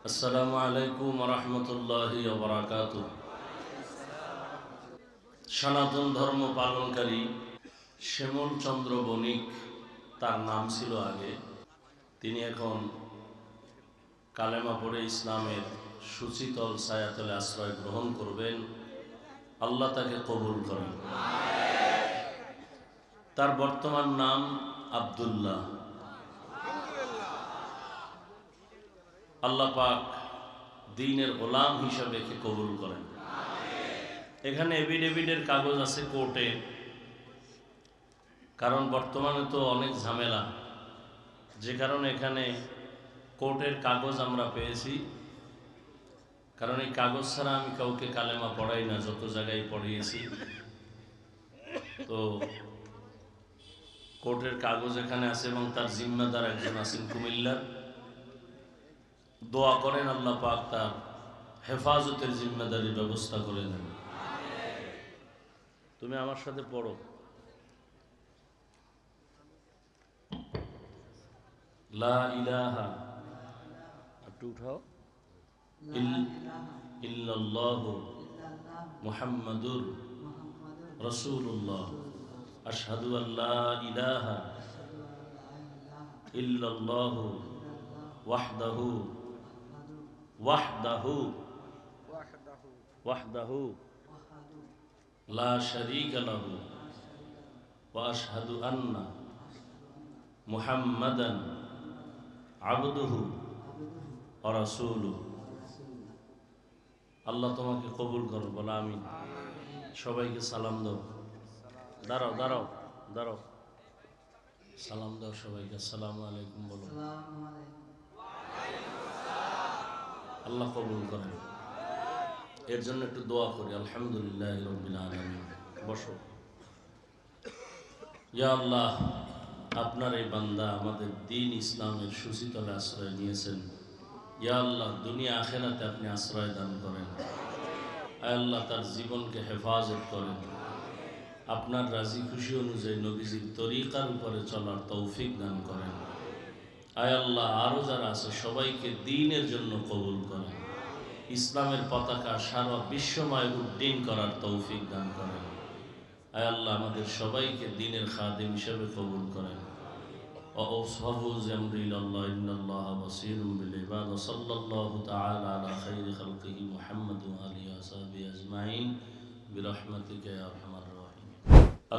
আসসালামু আলাইকুম ওয়া রাহমাতুল্লাহি ওয়া বারাকাতুহু। সনাতন ধর্ম পালনকারী শ্যামল চন্দ্র বণিক তার নাম ছিল আগে। তিনি এখন কালেমা পড়ে ইসলামের সুচিতল ছায়াতলে আশ্রয় গ্রহণ করবেন। আল্লাহ তাকে কবুল করেন। তার বর্তমান নাম আব্দুল্লাহ। আল্লাহ পাক দ্বীনের গোলাম হিসাবে একে কবুল করেন। এখানে এফিডেভিটের কাগজ আছে কোর্টে, কারণ বর্তমানে তো অনেক ঝামেলা, যে কারণে এখানে কোর্টের কাগজ আমরা পেয়েছি। কারণ এই কাগজ ছাড়া আমি কাউকে কালেমা পড়াই না, যত জায়গায় পড়িয়েছি। তো কোর্টের কাগজ এখানে আছে এবং তার জিম্মাদার একজন আছেন কুমিল্লার। দোয়া করেন আল্লাহ পাক তার হেফাজতের জিম্মাদারির ব্যবস্থা করে দেন। তুমি আমার সাথে পড়ো। লা ইলাহা, একটু উঠাও, ইল্লাল্লাহু মুহাম্মাদুর রাসূলুল্লাহ, আশহাদু আল্লা ইলাহা ইল্লাল্লাহু ওয়াহদাহু ওয়াহদাহু লা শারীকা লাহু ওয়া আশহাদু আন্না মুহাম্মাদান আবদুহু ওয়া রাসূলুহু। আল্লাহ তোমাকে কবুল করো, বলো আমিন। সবাইকে সালাম দাও। দাঁড়াও দাঁড়াও দাঁড়াও, সালাম দাও সবাইকে। আসসালামু আলাইকুম বলো। আল্লাহ কবুল করেন। এর জন্য একটু দোয়া করি। আলহামদুলিল্লাহি রাব্বিল আলামিন। বসো। ইয়া আল্লাহ, আপনার এই বান্দা আমাদের দ্বীন ইসলামের সুচিতলে আশ্রয় নিয়েছেন। ইয়া আল্লাহ, দুনিয়া আখিরাতে আপনি আশ্রয় দান করেন। আয় আল্লাহ, তার জীবনকে হেফাজত করেন। আপনার রাজি খুশি অনুযায়ী নবীজির তরিকার উপরে চলার তৌফিক দান করেন। আয় আল্লাহ, আরও যারা আছে সবাইকে দ্বীনের জন্য কবুল করেন। ইসলামের পতাকা সারা বিশ্বময় উড্ডীন করার তৌফিক দান করেন। আয় আল্লাহ, আমাদের সবাইকে দ্বীনের খাদিম হিসেবে কবুল করেন। وأوصفه زمري الله إن الله بصير بالعباد صلى الله تعالى على خير خلقه محمد وآله وصحبه أجمعين برحمتك يا أرحم الراحمين.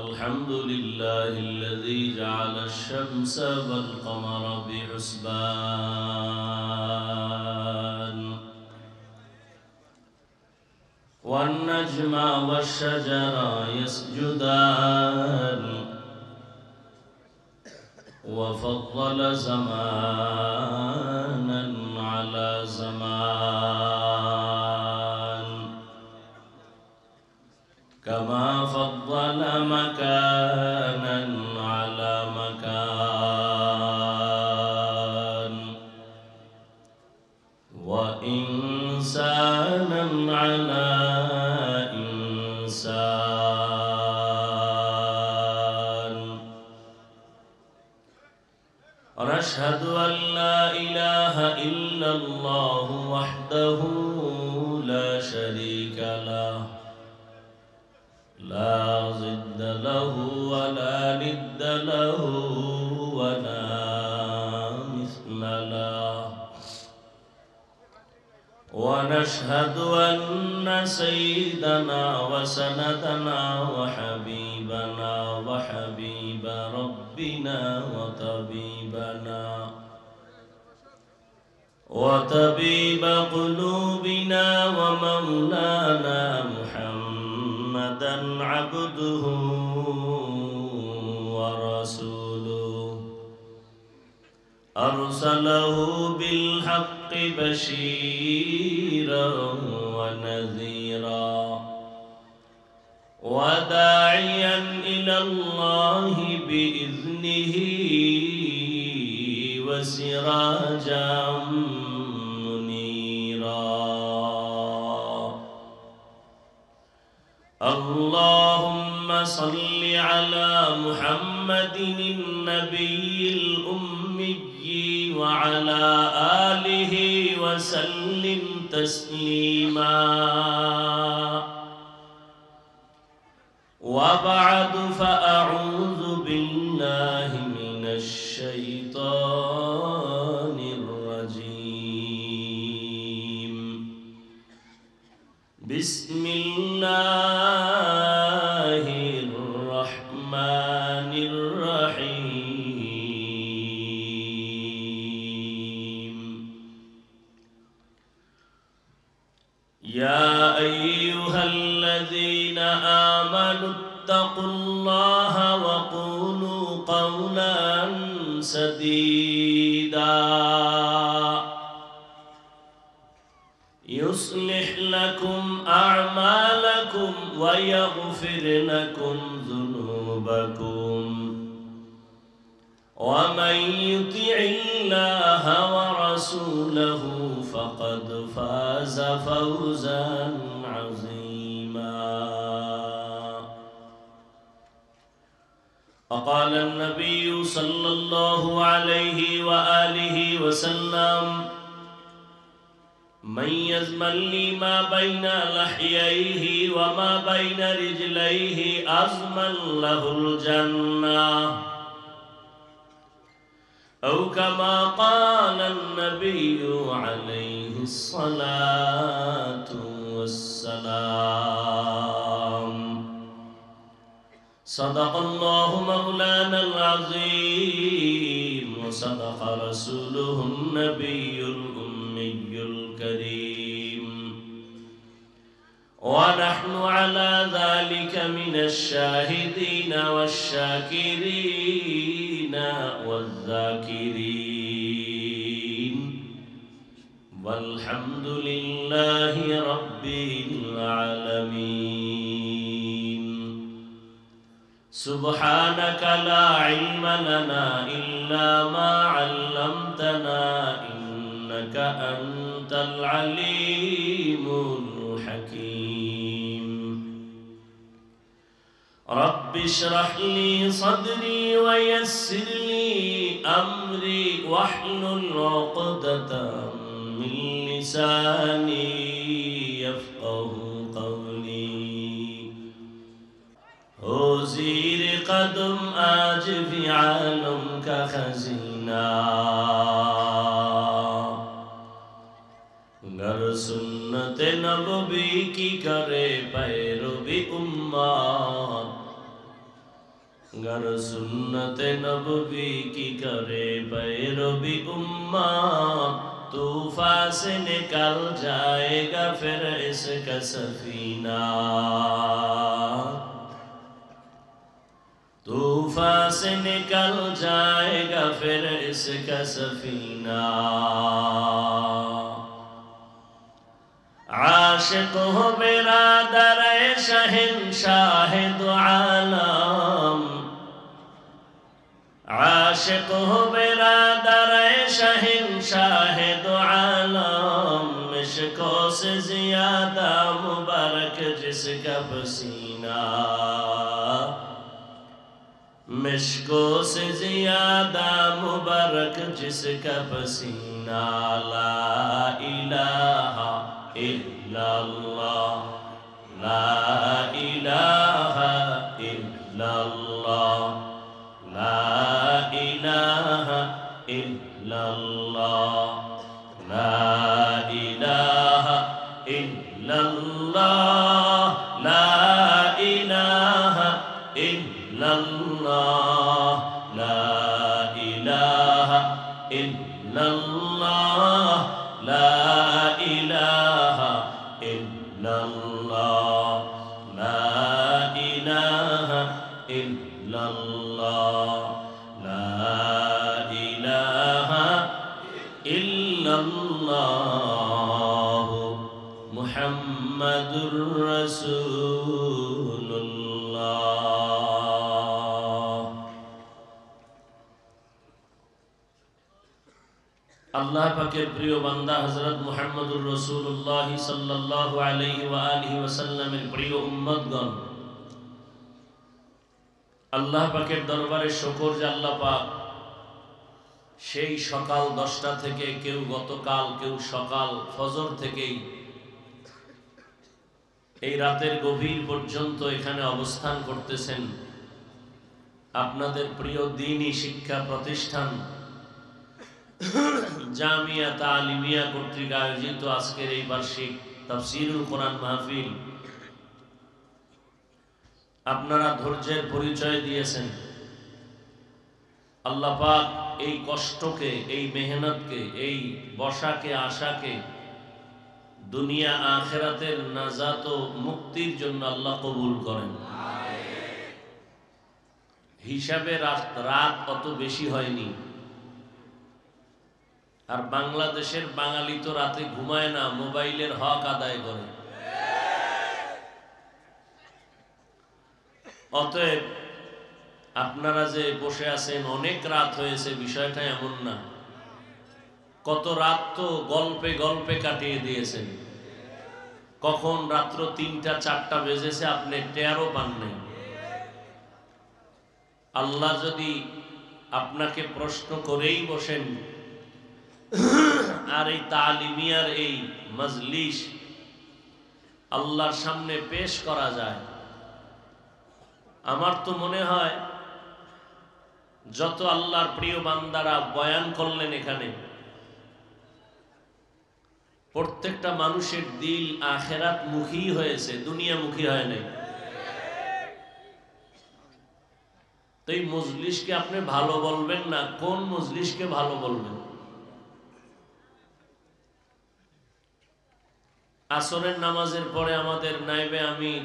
الحمد لله الذي جعل الشمس والقمر بحسبان والنجم والشجر يسجدان وفضل زمانا على زمان كما فضل مكانا على مكان وإنسانا على إنسان. ونشهد أن لا إله إلا الله وحده لا شريك له لا ضد له ولا ند له ولا مثل له. ونشهد أن سيدنا وسندنا وحبيبنا وحبيب ربنا وطبيب قلوبنا ومولانا محمدا عبده ورسوله أرسله بالحق بشيرا ونذيرا وداعيا إلى الله بإذنه وسراجا منيرا. اللهم صل على محمد النبي الأمي وعلى آله وسلم تسليما وبعد فأعوذ بالله من الشيطان الرجيم بسم الله الرحمن الرحيم يا أيها الذين آمنوا اتقوا الله وقولوا قولا سديدا يصلح لكم أعمالكم ويغفر لكم ذنوبكم ومن يطع الله ورسوله فقد فاز فوزا عظيما وقال النبي صلى الله عليه وآله وسلم من يزمن لي ما بين لحييه وما بين رجليه أزمن له الجنة أو كما قال النبي عليه الصلاة والسلام صدق الله مولانا العظيم وصدق رسوله النبي الأمي الكريم ونحن على ذلك من الشاهدين والشاكرين والذاكرين والحمد لله رب العالمين سبحانك لا علم لنا إلا ما علمتنا إنك أنت العليم الحكيم رب اشرح لي صدري ويسر لي أمري واحلل عقدة من لساني يفقه قولي زیر قدم آج بھی عالم کا خزینہ گر سنت نبوی کی کرے پیروی امت گر سنت نبوی کی کرے پیروی امت طوفان سے نکل جائے گا پھر اس کا سفینہ طوفان سے نکل جائے گا پھر اس کا سفینہ عاشق ہو برادر شہنشاہ دو عالم عاشق ہو برادر شہنشاہ دو عالم مشکوں سے زیادہ مبارک جس کا پسینہ مشکوں سے زیادہ مبارک جس کا پسینہ لا الہ الا اللہ لا الہ الا اللہ لا الہ الا اللہ لا الہ الا اللہ لا الہ الا اللہ لا الہ الا اللہ لا الہ الا اللہ لا الہ الا اللہ لا الہ الا اللہ محمد رسول اللہ আল্লাহ পাকের প্রিয় বান্দা হযরত মুহাম্মদুর রাসূলুল্লাহ সাল্লাল্লাহু আলাইহি ওয়া আলিহি ওয়াসাল্লামের প্রিয় উম্মতগণ, আল্লাহ পাকের দরবারে শুকর যে আল্লাহ পাক সেই সকাল 10টা থেকে, কেউ গতকাল, কেউ সকাল ফজর থেকেই এই রাতের গভীর পর্যন্ত এখানে অবস্থান করতেছেন। আপনাদের প্রিয় দ্বীনি শিক্ষা প্রতিষ্ঠান জামিয়া তালিমিয়া কর্তৃক আয়োজিত আজকের এই বার্ষিক তাফসীরুল কোরআন মাহফিল, আপনারা ধৈর্যের পরিচয় দিয়েছেন। আল্লাহ পাক এই কষ্টকে, এই মেহনতকে, এই বসাকে, আশাকে দুনিয়া আখিরাতের নাজাত ও মুক্তির জন্য আল্লাহ কবুল করেন। হিসাবে রাত অত বেশি হয়নি, আর বাংলাদেশের বাঙালি তো রাতে ঘুমায় না, মোবাইলের হক আদায় করে। অতএব আপনারা যে বসে আছেন, অনেক রাত হয়েছে, বিষয়টা এমন না। কত রাত তো গল্পে গল্পে কাটিয়ে দিয়েছেন। কখন রাত্র 3টা 4টা বেজেছে আপনি টেরও পান নাই। আল্লাহ যদি আপনাকে প্রশ্ন করেই বসেন আর এই তালিমিয়ার এই মজলিস আল্লাহর সামনে পেশ করা যায়, আমার তো মনে হয় যত আল্লাহর প্রিয় বান্দারা বয়ান করলেন এখানে, প্রত্যেকটা মানুষের দিল আখেরাত মুখী হয়েছে, দুনিয়া মুখী হয় নাই। তো এই মজলিসকে আপনি ভালো বলবেন না, কোন মজলিসকে ভালো বলবেন? আসরের নামাজের পরে আমাদের নাইবে আমির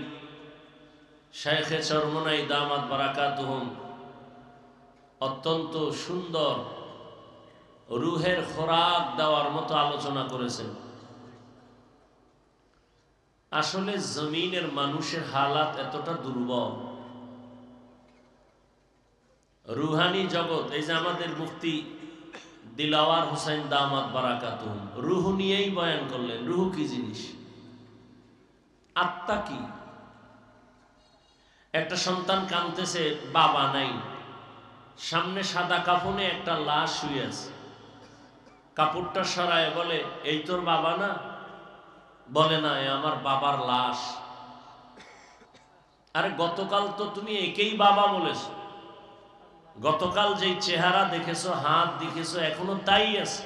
শাইখে চরমনাই দামাত বারাকাতুহুম অত্যন্ত সুন্দর রুহের খোরাক দেওয়ার মতো আলোচনা করেছেন। আসলে জমিনের মানুষের হালাত এতটা দুর্বল, রুহানি জগৎ। এই যে আমাদের মুফতি দিলাওয়ার হোসেন দামাত বারাকাতুহুম রুহ নিয়েই বয়ান করলেন। রুহ কি জিনিস? আত্মা কি? একটা সন্তান কাঁদতেছে, বাবা নাই, সামনে সাদা কাফনে একটা লাশ শুয়ে আছে, কাপড়টা সরায় বলে, এই তোর বাবা না? বলে না, আমার বাবার লাশ। আরে গতকাল তো তুমি একেই বাবা বলেছ, গতকাল যেই চেহারা দেখেছো, হাত দেখেছো, এখনো তাই আছে,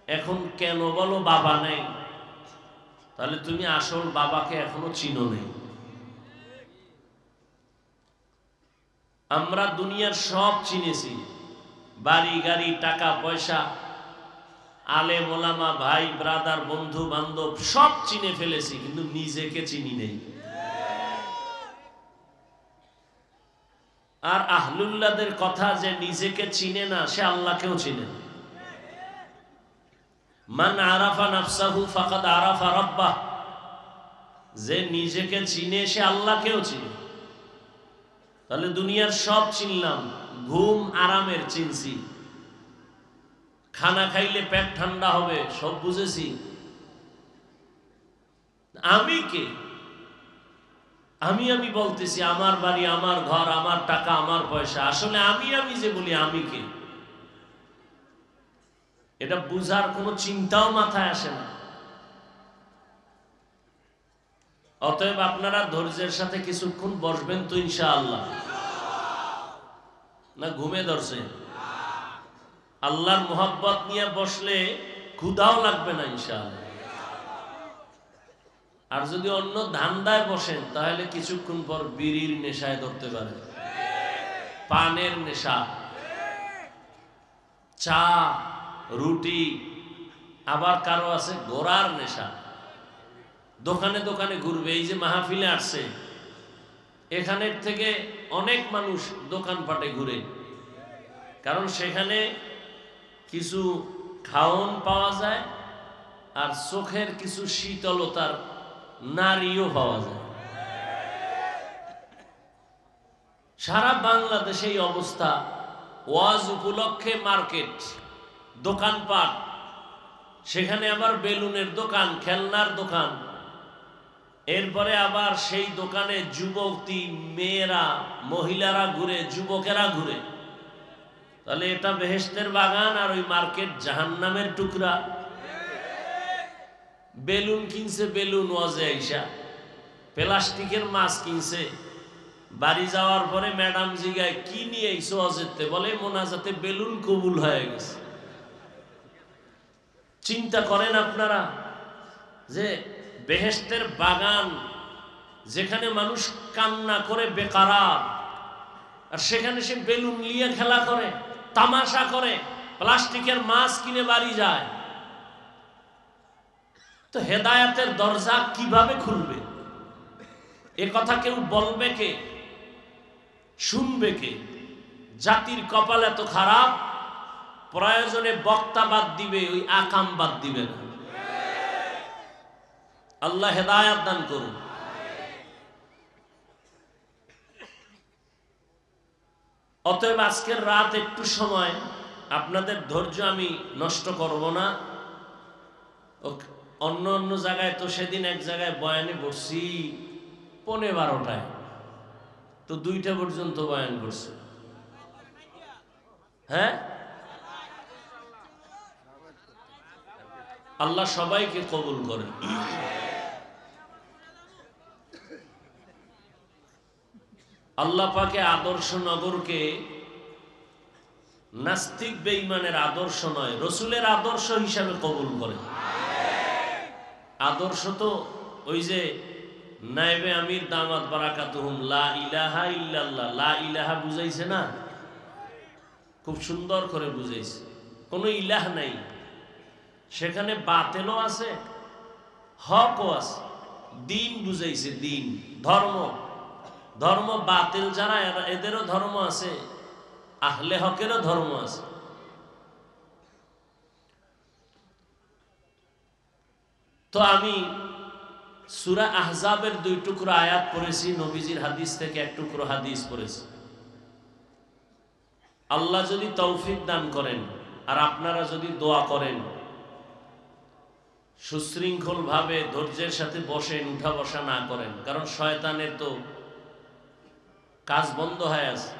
এখন কেন বলো বাবা নেই? তাহলে তুমি আসল বাবাকে এখনো চিনো নেই। আমরা দুনিয়ার সব চিনেছি, বাড়ি গাড়ি, টাকা পয়সা, আলেম ওলামা, ভাই ব্রাদার, বন্ধু বান্ধব সব চিনে ফেলেছি, কিন্তু নিজেকে চিনি নেই। আর আহলুল্লাহদের কথা, যে নিজেকে চিনে না সে আল্লাহকেও চিনে না। মান আরাফা নাফসাহু ফাকাদ আরাফা রাব্বাহ, যে নিজেকে চিনে সে আল্লাহকেও চিনে। তাহলে দুনিয়ার সব চিনলাম, ঘুম আরামের চিনছি, খানা খাইলে পেট ঠান্ডা হবে সব বুঝেছি। আমি কে? আমি বলতেছি আমার বাড়ি, আমার ঘর, আমার টাকা, আমার পয়সা। আসলে আমি যে বলি আমি কে, এটা বুঝার কোনো চিন্তাও মাথায় আসে না। অতএব আপনারা ধৈর্যের সাথে কিছুক্ষণ বসবেন তো ইনশাআল্লাহ? না ঘুমে ধরছে? আল্লাহর মোহাব্বত নিয়ে বসলে ক্ষুধাও লাগবে না ইনশাআল্লাহ। আর যদি অন্য ধান্দায় বসেন তাহলে কিছুক্ষণ পর বিড়ির নেশায় ধরতে পারে, পানের নেশা, চা রুটি, আবার কারো আছে ঘোড়ার নেশা, দোকানে দোকানে ঘুরবে। এই যে মাহফিলে আসছে, এখানের থেকে অনেক মানুষ দোকানপাটে ঘুরে, কারণ সেখানে কিছু খাওন পাওয়া যায় আর চোখের কিছু শীতলতার নারীও পাওয়া যায়। সারা বাংলাদেশে এই অবস্থা। ওয়াজ উপলক্ষে মার্কেট, দোকানপাট, সেখানে আবার বেলুনের দোকান, খেলনার দোকান, এরপরে আবার সেই দোকানে যুবতী মেয়েরা, মহিলারা ঘুরে, যুবকেরা ঘুরে। তাহলে এটা বেহেশতের বাগান আর ওই মার্কেট জাহান্নামের টুকরা। বেলুন কিনছে, বেলুন ওয়াজে আইসা প্লাস্টিকের মাছ কিনছে, বাড়ি যাওয়ার পরে ম্যাডাম জিগায় কি নিয়ে আইসো ওয়াজেতে, বলে মোনাজাতে বেলুন কবুল হয়ে গেছে। চিন্তা করেন আপনারা যে বেহেশতের বাগান যেখানে মানুষ কান্না করে বেকারার, আর সেখানে সে বেলুন নিয়ে খেলা করে, তামাশা করে, প্লাস্টিকের মাছ কিনে বাড়ি যায়। তো হেদায়েতের দরজা কিভাবে খুলবে? এ কথা কেউ বলবে কে, শুনবে কে? জাতির কপাল এত খারাপ, প্রয়োজনে বক্তা বাদ দিবে, ওই আকাম বাদ দিবে না। আল্লাহ হেদায়েত দান করুন। অতএব আজকের রাত একটু সময় আপনাদের ধৈর্য আমি নষ্ট করব না। অন্য অন্য জায়গায় তো সেদিন এক জায়গায় বয়ানে বসছি 12:15, তো 2টা পর্যন্ত বয়ান করছে। হ্যাঁ, আল্লাহ সবাইকে কবুল করেন। আল্লাহ পাকে আদর্শ নগরকে নাস্তিক বেঈমানের আদর্শ নয়, রসুলের আদর্শ হিসাবে কবুল করে। আদর্শ তো ওই যে নায়েবে আমির দামাত বারাকাতুহুম লা ইলাহা ইল্লাল্লাহ, লা ইলাহা বুঝাইছে না, খুব সুন্দর করে বুঝাইছে। কোনো ইলাহ নাই, সেখানে বাতিলও আছে, হকও আছে। দিন বুঝাইছে, দিন, ধর্ম। ধর্ম বাতিল যারা, এদেরও ধর্ম আছে, আহলে হকেরও ধর্ম আছে। তো আমি সূরা আহজাবের 2 টুকরো আয়াত পড়েছি, নবীজির হাদিস থেকে 1 টুকরো হাদিস পড়েছি। আল্লাহ যদি তৌফিক দান করেন আর আপনারা যদি দোয়া করেন, সুশৃঙ্খল ভাবে ধৈর্যের সাথে বসেন, উঠা বসা না করেন, কারণ শয়তানের তো কাজ বন্ধ হয়ে আছে।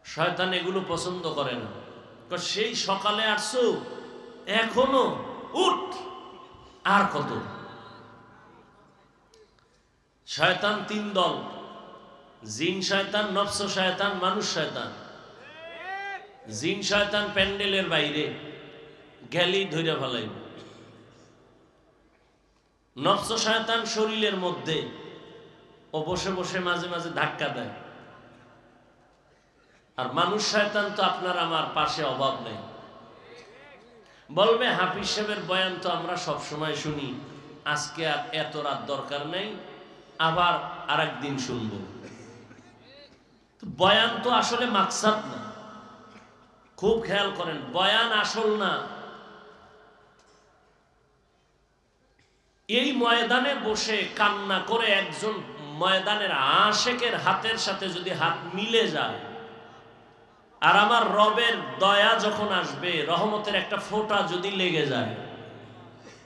শয়তান এগুলো পছন্দ করে না। সেই সকালে আসছো, এখনো উঠ, আর কত? শয়তান 3 দল, জিন শয়তান, নফস শয়তান, মানুষ শয়তান। জিন শয়তান প্যান্ডেলের বাইরে গেলেই ধরে ফেলাইব। নফস শয়তান শরীরের মধ্যে, ও বসে বসে মাঝে মাঝে ধাক্কা দেয়। আর মানুষ শয়তান তো আপনার আমার পাশে অভাব নেই। বলবে হাফিজ সাহেবের বয়ান তো আমরা সব সময় শুনি, আজকে আর এত রাত দরকার নেই, আবার আরেকদিন শুনবো। বয়ান তো আসলে মাকসাদ না, খুব খেয়াল করেন, বয়ান আসল না। এই ময়দানে বসে কান্না করে একজন ময়দানের আশেকের হাতের সাথে যদি হাত মিলে যায়, আর আমার রবের দয়া যখন আসবে, রহমতের একটা ফোঁটা যদি লেগে যায়,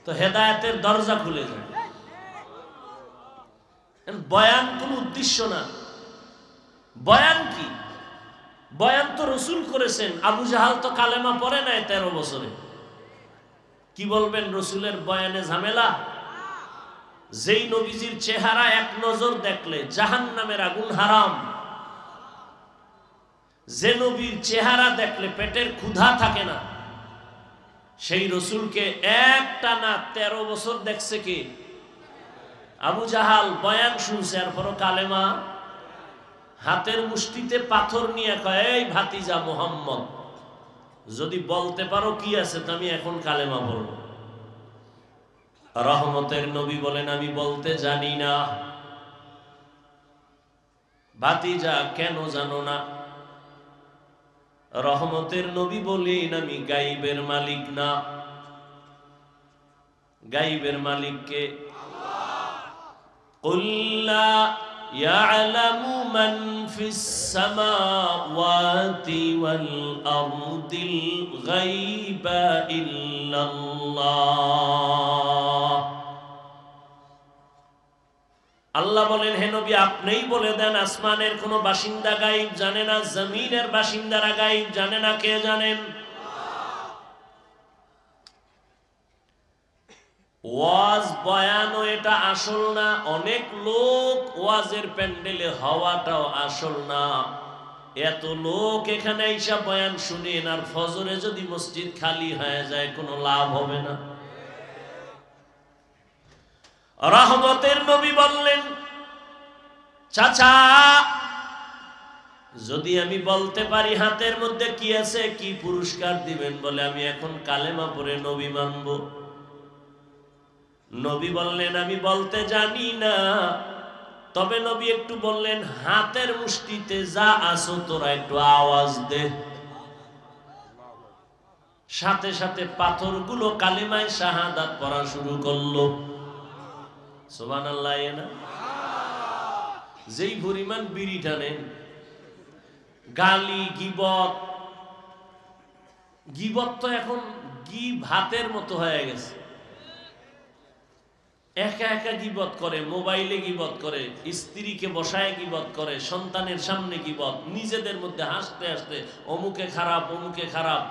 তো হেদায়েতের দরজা খুলে যায়। বয়ান কোন উদ্দেশ্য না। বয়ান কি? বয়ান তো রসুল করেছেন। আবু জাহাল তো কালেমা পড়ে নাই 13 বছরে। কি বলবেন রসুলের বয়ানে ঝামেলা? যেই নবীজির চেহারা এক নজর দেখলে জাহান্নামের আগুন হারাম, যে নবীর চেহারা দেখলে পেটের ক্ষুধা থাকে না, সেই রসুলকে একটানা 13 বছর দেখছে কে? আবু জাহাল। বয়ান শুনছে আর পরও কালেমা, হাতের মুষ্টিতে পাথর নিয়ে কয়, এই ভাতিজা মুহাম্মদ, যদি বলতে পারো কি আছে তো আমি এখন কালেমা বলব। রহমতের নবী বলেন, আমি বলতে জানি না। ভাতিজা কেন জানো না? রহমতের নবী বলেন, আমি গাইবের মালিক না। গাইবের মালিককে কুল লা ইয়ালামু মান ফিস সামাওয়াতি ওয়াল আরদিল গায়বা ইল্লাল্লাহ। আল্লাহ বলেন, হে নবী আপনিই বলে দেন, আসমানের কোনো বাসিন্দা গায়েব জানে না, জমিনের বাসিন্দারা গায়েব জানে না, কে জানেন? ওয়াজ বয়ানও এটা আসল না, অনেক লোক ওয়াজের প্যান্ডেলে হওয়াটাও আসল না। এত লোক এখানে আইসা বয়ান শুনেন, আর ফজরে যদি মসজিদ খালি হয়ে যায় কোনো লাভ হবে না। রহমতের নবী বললেন, চাচা যদি আমি বলতে পারি হাতের মধ্যে কি আছে, কি পুরস্কার দিবেন? বলে, আমি এখন কালেমা পড়ে নবী মানব। নবী বললেন, আমি বলতে জানি না, তবে নবী একটু বললেন, হাতের মুষ্টিতে যা আছো তোরা একটু আওয়াজ দে। সাথে সাথে পাথরগুলো কালিমায় শাহাদাত পড়া শুরু করলো। সুবহানাল্লাহ। না যেই পরিমাণ বিড়ি টানেন, গালি গীবত তো এখন ভাতের মতো হয়ে গেছে। একা একা গীবত করে, মোবাইলে গীবত করে, স্ত্রীকে বসায় গীবত করে, সন্তানের সামনে গীবত, নিজেদের মধ্যে হাসতে হাসতে অমুকে খারাপ অমুকে খারাপ।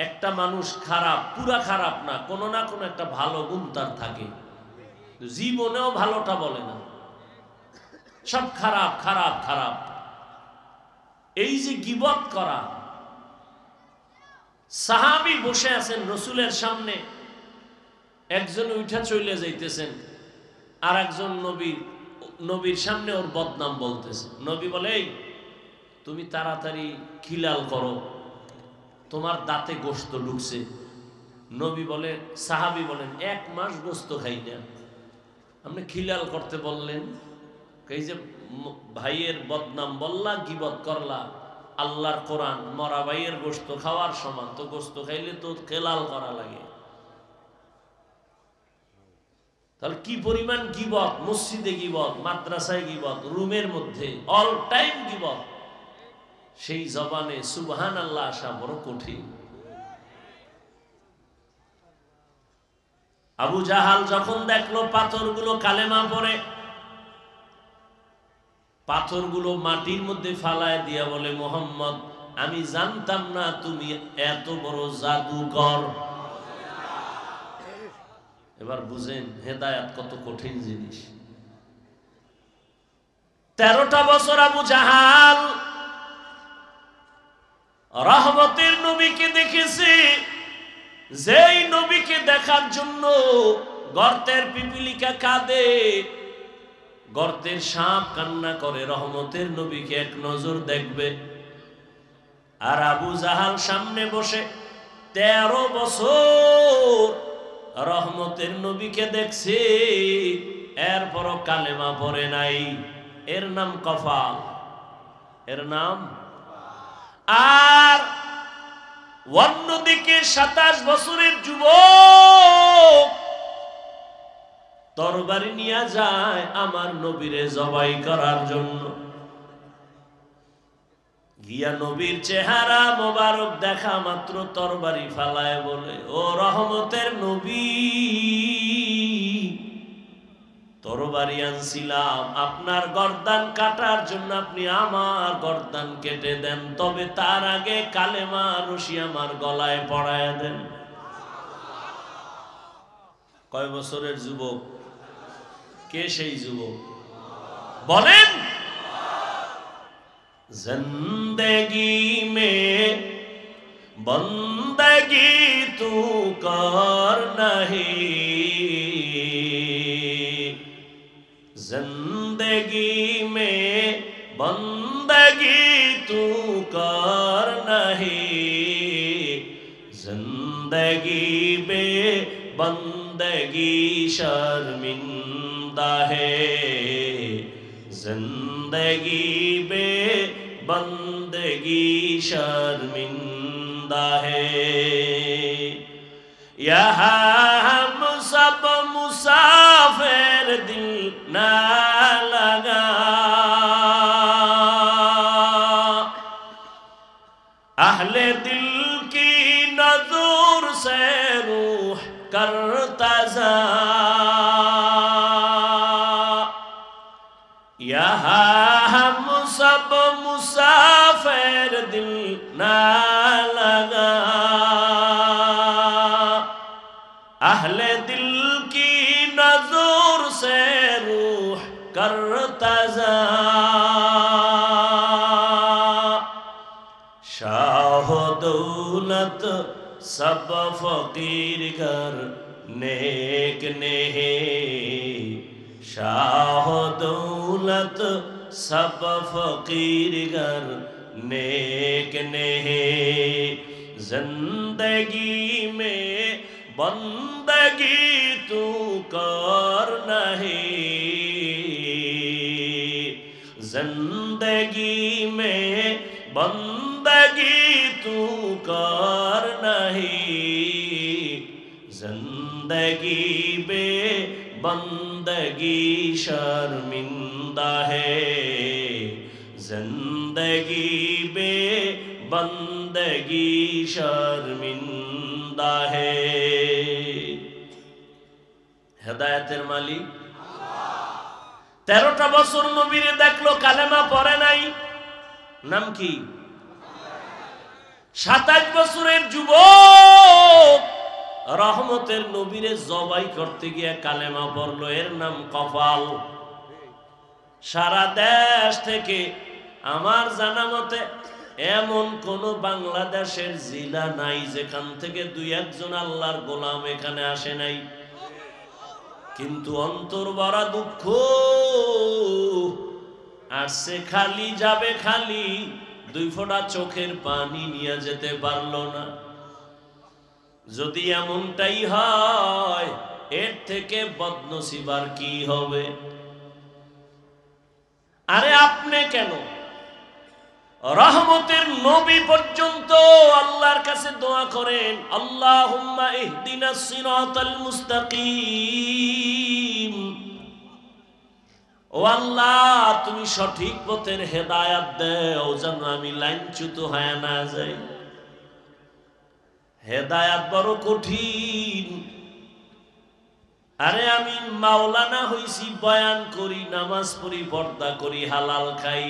একটা মানুষ খারাপ, পুরা খারাপ না, কোনো না কোনো একটা ভালো গুণ তার থাকে, জীবনেও ভালোটা বলে না, সব খারাপ খারাপ খারাপ। এই যে গীবত করা, সাহাবী বসে আছেন রসুলের সামনে, একজন উঠা চলে যাইতেছেন, আর একজন নবীর সামনে ওর বদনাম বলতেছে। নবী বলে, এই তুমি তাড়াতাড়ি খিলাল করো, তোমার দাঁতে গোশত ঢুকছে। নবী বলে, সাহাবী বলেন, 1 মাস গোশত খাই না, আপনি খিলাল করতে বললেন? এই যে ভাইয়ের বদনাম বললা, গীবত করলা, আল্লাহর কোরআন মরা ভাইয়ের গোশত খাওয়ার সমান, তো গোশত খাইলে তো খেলাল করা লাগে। তাহলে কি পরিমাণ গীবত, মসজিদে গীবত, মাদ্রাসায় গীবত, রুমের মধ্যে অল টাইম গীবত। সেই জবানে সুবহানাল্লাহ আসা বড় কঠিন। আবু জাহাল যখন দেখলো পাথরগুলো কালেমা পড়ে, পাথরগুলো মাটির মধ্যে ফালায় দিয়া বলে, মুহাম্মদ আমি জানতাম না তুমি এত বড় জাদুকর। এবার বুঝেন হেদায়েত কত কঠিন জিনিস। 13টা বছর আবু জাহাল রহমতের নবীকে দেখেছে, যেই নবীকে দেখার জন্য গর্তের পিপিলিকা কাঁদে, গর্তের সাপ কান্না করে, রহমতের নবীকে এক নজর দেখবে। আর আবু জাহাল সামনে বসে 13 বছর রহমতের নবীকে দেখছে, এরপরও কালেমা পড়ে নাই। এর নাম কফাল, এর নাম। আর অন্যদিকে 27 বছরের যুবক তরবারি নিয়ে যায় আমার নবীরে জবাই করার জন্য। গিয়া নবীর চেহারা মোবারক দেখা মাত্র তরবারি ফালায় বলে, ও রহমতের নবী, তরবারি আনছিলাম আপনার গর্দান কাটার জন্য, আপনি আমার গর্দান কেটে দেন, তবে তার আগে কালেমা রশি আমার গলায় পড়ায় দেন। কয় বছরের যুবক? কে সেই যুবক বলেন? जिंदगी में बंदगी तू कर नहीं, जिंदगी में बंदगी तू कर नहीं, जिंदगी में बंदगी शर्मिंदा है, जिंदगी में बंदगी शर्मिंदा है। यहाँ हम सब मुसाफिर दिल ना लगा, अहले दिल की नजर से रूह करता जा, हम सब मुसाफिर दिल ना लगा, अहले दिल की नजर से रूह करता जा, शाह दौलत सब फकीर घर नेक नेहे, शाह दौलत सब फकीर घर नेक नेहे, जिंदगी में बंदगी तू कर नहीं, जिंदगी में बंदगी तू कर नहीं, जिंदगी बे बंदगी शर्मिंदा है, जिंदगी बे बंदगी शर्मिंदा है। হেদায়েতের মালিক 13টা বছর নবীরে দেখলো, কালেমা পড়ে নাই, নাম কি? 27 বছরের যুবক রহমতের নবীরে জবাই করতে গিয়ে কালেমা পড়লো, এর নাম কপাল। সারা দেশ থেকে আমার জানা মতে এমন কোন বাংলাদেশের জেলা নাই যেখান থেকে 2-1 আল্লাহর গোলাম এখানে আসে নাই, কিন্তু অন্তর ভরা দুঃখ, আসছে খালি যাবে খালি, 2 ফোঁটা চোখের পানি নিয়ে যেতে পারলো না। যদি এমনটাই হয়, এর থেকে বদনসিব আর কি হবে? আরে আপনি কেন, রহমতের নবী পর্যন্ত আল্লাহর কাছে দোয়া করেন, আল্লাহুম্মা ইহদিনাস সিরাতাল মুস্তাকিম, ও আল্লাহ তুমি সঠিক পথের হেদায়েত দাও যেন আমি লাইনচ্যুত হয়ে না যাই। হেদায়েত বড় কঠিন। আরে আমি মাওলানা হইছি, বয়ান করি, নামাজ পড়ি, পর্দা করি, হালাল খাই,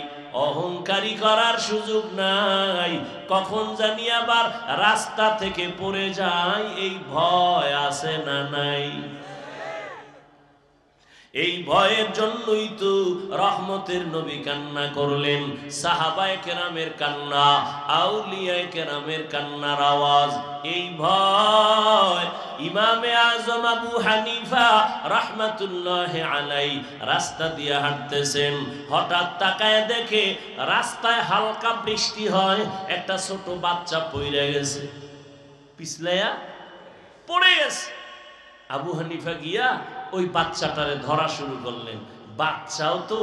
অহংকারী করার সুযোগ নাই, কখন জানি আবার রাস্তা থেকে পড়ে যাই, এই ভয় আছে না নাই? এই ভয়ের জন্যই তো রহমতের নবী কান্না করলেন, সাহাবায়ে কেরামের কান্না, আউলিয়ায়ে কেরামের কান্নার আওয়াজ, এই ভয়। ইমামে আজম আবু হানিফা রাহমাতুল্লাহি আলাইহি রাস্তা দিয়ে হাঁটতেছেন, হঠাৎ তাকায় দেখে রাস্তায় হালকা বৃষ্টি হয়, একটা ছোট বাচ্চা পড়ে গেছে, পিছলাইয়া পড়ে গেছে। আবু হানিফা গিয়া ওই বাচ্চাটারে ধরা শুরু করলেন। বাচ্চাও তো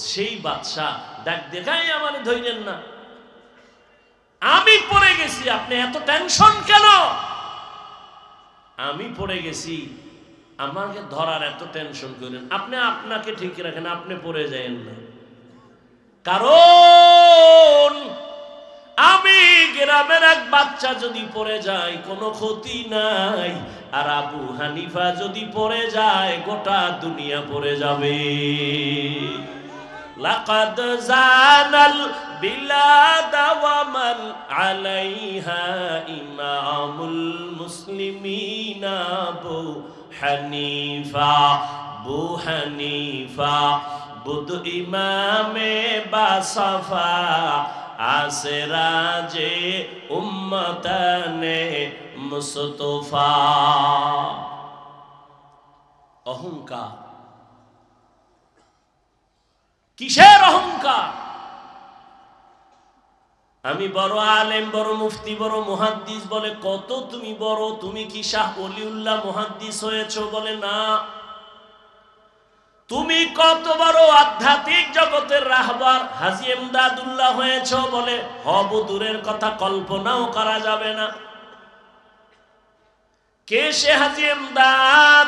সেই বাচ্চা, ডাক দেখাই আমারে ধইরেন না, আমি পড়ে গেছি, আপনি এত টেনশন কেন? আমি পড়ে গেছি, আমাকে ধরার এত টেনশন করেন, আপনি আপনাকে ঠিক রাখেন, আপনি পড়ে যায়েন না। কারণ আমি গ্রামের এক বাচ্চা যদি পড়ে যায় কোনো ক্ষতি নাই, আর আবু হানিফা যদি পড়ে যায় গোটা দুনিয়া পড়ে যাবে। লাকাদ জানাল বিলাদ ওয়া মান আলাইহা ইমামুল মুসলিমিন আবু হানিফা, বু হানিফা বুদ ইমামে বাসাফা, আসরাজে উম্মতানে মুস্তফা। অহংকার, কিসের অহংকার? আমি বড় আলেম, বড় মুফতি, বড় মুহাদ্দিস, বলে কত তুমি বড়, তুমি কি শাহ ওলিউল্লাহ মুহাদ্দিস হয়েছো? বলে না। তুমি কত বড় আধ্যাত্মিক জগতের রাহবার হাজী ইমদাদুল্লাহ হয়েছো? বলে হব দূরের কথা, কল্পনাও করা যাবে না। কে সে হাজী ইমদাদ?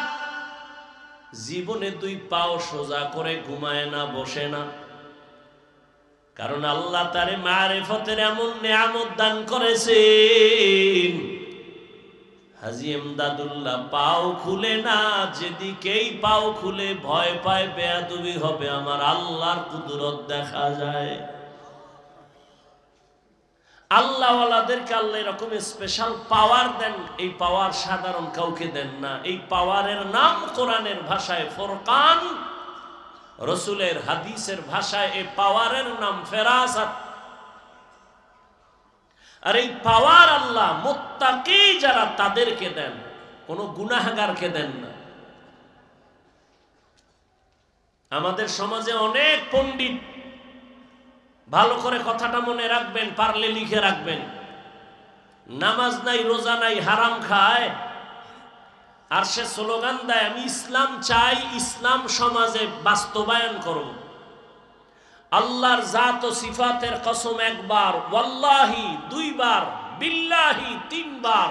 জীবনে 2 পাও সোজা করে ঘুমায় না, বসে না, কারণ আল্লাহ তারে মারিফতের এমন নিয়ামত দান করেছেন। হাজী এমদাদুল্লাহ পাও খুলে না, যেদিকেই পাও খুলে ভয় পায় বেয়াদবি হবে, আমার আল্লাহর কুদরত দেখা যায়। আল্লাহওয়ালাদেরকে আল্লাহ এরকম স্পেশাল পাওয়ার দেন, এই পাওয়ার সাধারণ কাউকে দেন না। এই পাওয়ারের নাম কোরআনের ভাষায় ফুরকান, রসুলের হাদিসের ভাষায় এই পাওয়ারের নাম ফেরাসাত। আর এই পাওয়ার আল্লাহ মুত্তাকি যারা তাদেরকে দেন, কোন গুনাহগারকে দেন না। আমাদের সমাজে অনেক পণ্ডিত, ভালো করে কথাটা মনে রাখবেন, পারলে লিখে রাখবেন, নামাজ নাই রোজা নাই হারাম খায়, আর সে স্লোগান দেয় আমি ইসলাম চাই, ইসলাম সমাজে বাস্তবায়ন করব। আল্লাহর জাত ও সিফাতের কসম একবার, ওয়াল্লাহি দুইবার, বিল্লাহি তিনবার,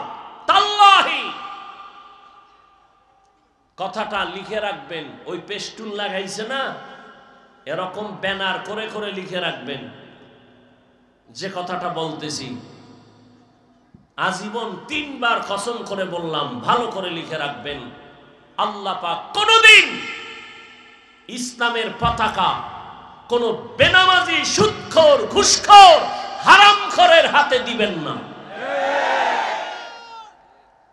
তাল্লাহি। কথাটা লিখে রাখবেন, ওই পেস্টুন লাগাইছে না, এরকম ব্যানার করে করে লিখে রাখবেন যে কথাটা বলতেছি। আজীবন তিনবার কসম করে বললাম, ভালো করে লিখে রাখবেন। আল্লাহ পাক কোনদিন ইসলামের পতাকা কোন বেনামাজি, সুদখোর, ঘুষখোর, হারামখোরের হাতে দিবেন না।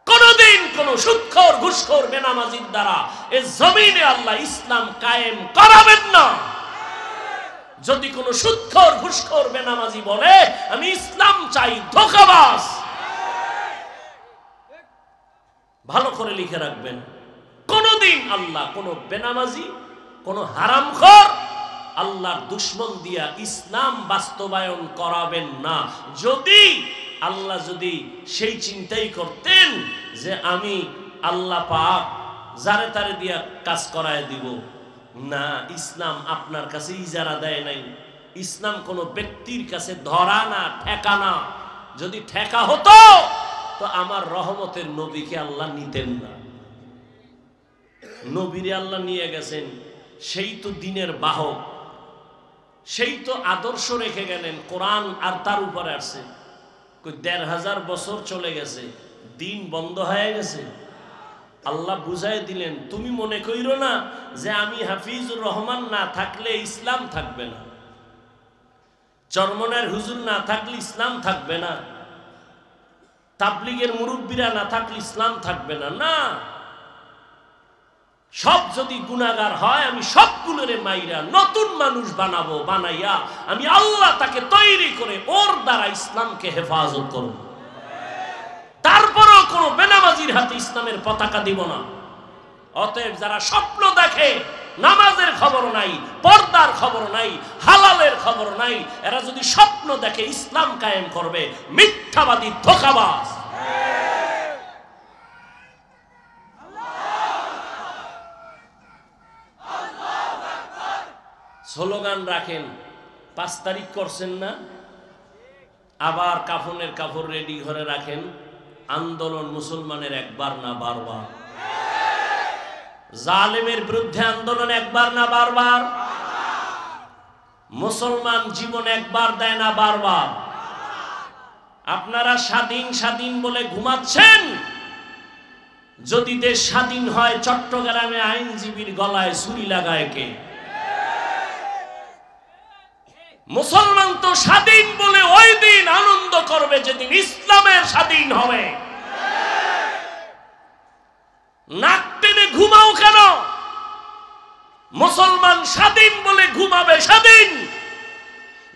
কোনদিন কোন সুদখোর, ঘুষখোর, বেনামাজির দ্বারা এই জমিনে আল্লাহ ইসলাম কায়েম করাবেন না। যদি কোন সুদখোর, ঘুষখোর, বেনামাজি বলে আমি ইসলাম চাই, ধোঁকাবাজ। ভালো করে লিখে রাখবেন, কোনদিন আল্লাহ কোন বেনামাজি, কোন হারামখোর, আল্লাহর দুশ্মন দিয়া ইসলাম বাস্তবায়ন করাবেন না। যদি আল্লাহ যদি সেই চিন্তাই করতেন যে আমি আল্লাহ পাক যারে তারে দিয়া কাজ করায় দিব, না, ইসলাম আপনার কাছে ইজারা দেয় নাই। ইসলাম কোন ব্যক্তির কাছে ধরা না, ঠেকা না। যদি ঠেকা হতো তো আমার রহমতের নবীকে আল্লাহ নিতেন না। নবীরে আল্লাহ নিয়ে গেছেন, সেই তো দিনের বাহক, সেই তো আদর্শ রেখে গেলেন। কোরআন আর তার উপরে আসছে, ১৫০০ বছর চলে গেছে, দিন বন্ধ হয়ে গেছে। আল্লাহ বুঝাই দিলেন, তুমি মনে কইরো না যে আমি হাফিজুর রহমান না থাকলে ইসলাম থাকবে না, চরমনের হুজুর না থাকলে ইসলাম থাকবে না, তাবলিগের মুরব্বীরা না থাকলে ইসলাম থাকবে না। না, সব যদি গুনাহগার হয় আমি সবগুলোরে মাইরা নতুন মানুষ বানাবো, বানাইয়া আমি আল্লাহ তাকে তৈরি করে ওর দ্বারা ইসলামকে হেফাজত করব। তারপরেও কোনো বেনামাজির হাতে ইসলামের পতাকা দিব না। অতএব যারা স্বপ্ন দেখে, নামাজের খবর নাই, পর্দার খবর নাই, হালালের খবর নাই, এরা যদি স্বপ্ন দেখে ইসলাম কায়েম করবে, মিথ্যাবাদী, ধোঁকাবাজ। স্লোগান রাখেন, ৫ তারিখ করছেন না, আবার কাফনের কাপড় রেডি করে রাখেন। আন্দোলন মুসলমানের একবার না বারবার, জালেমের বিরুদ্ধে আন্দোলন একবার না বারবার, মুসলমান জীবন একবার দেয় না বারবার। আপনারা স্বাধীন স্বাধীন বলে ঘুমাচ্ছেন, যদি দেশ স্বাধীন হয় চট্টগ্রামে আইনজীবীর গলায় ছুরি লাগায় কে? মুসলমান তো স্বাধীন বলে ওই দিন আনন্দ করবে যেদিন ইসলামের স্বাধীন হবে। নাক টেনে ঘুমাও কেন? মুসলমান স্বাধীন বলে ঘুমাবে সেদিন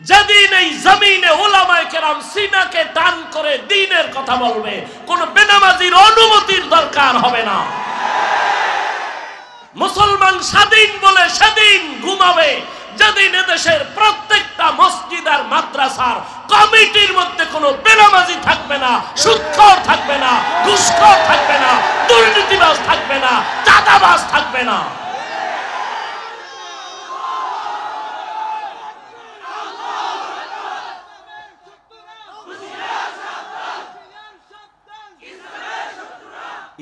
যেদিন এই জমিনে উলামায়ে কেরাম সিনাকে টান করে দ্বীনের কথা বলবে, কোন বেনামাজির অনুমতির দরকার হবে না। মুসলমান স্বাধীন বলে সেদিন ঘুমাবে যেদিন এদেশের প্রত্যেকটা মসজিদ আর মাদ্রাসার কমিটির মধ্যে কোনো বেনামাজি থাকবে না, সুদখোর থাকবে না, ঘুষখোর থাকবে না, দুর্নীতিবাজ থাকবে না, চাঁদাবাজ থাকবে না।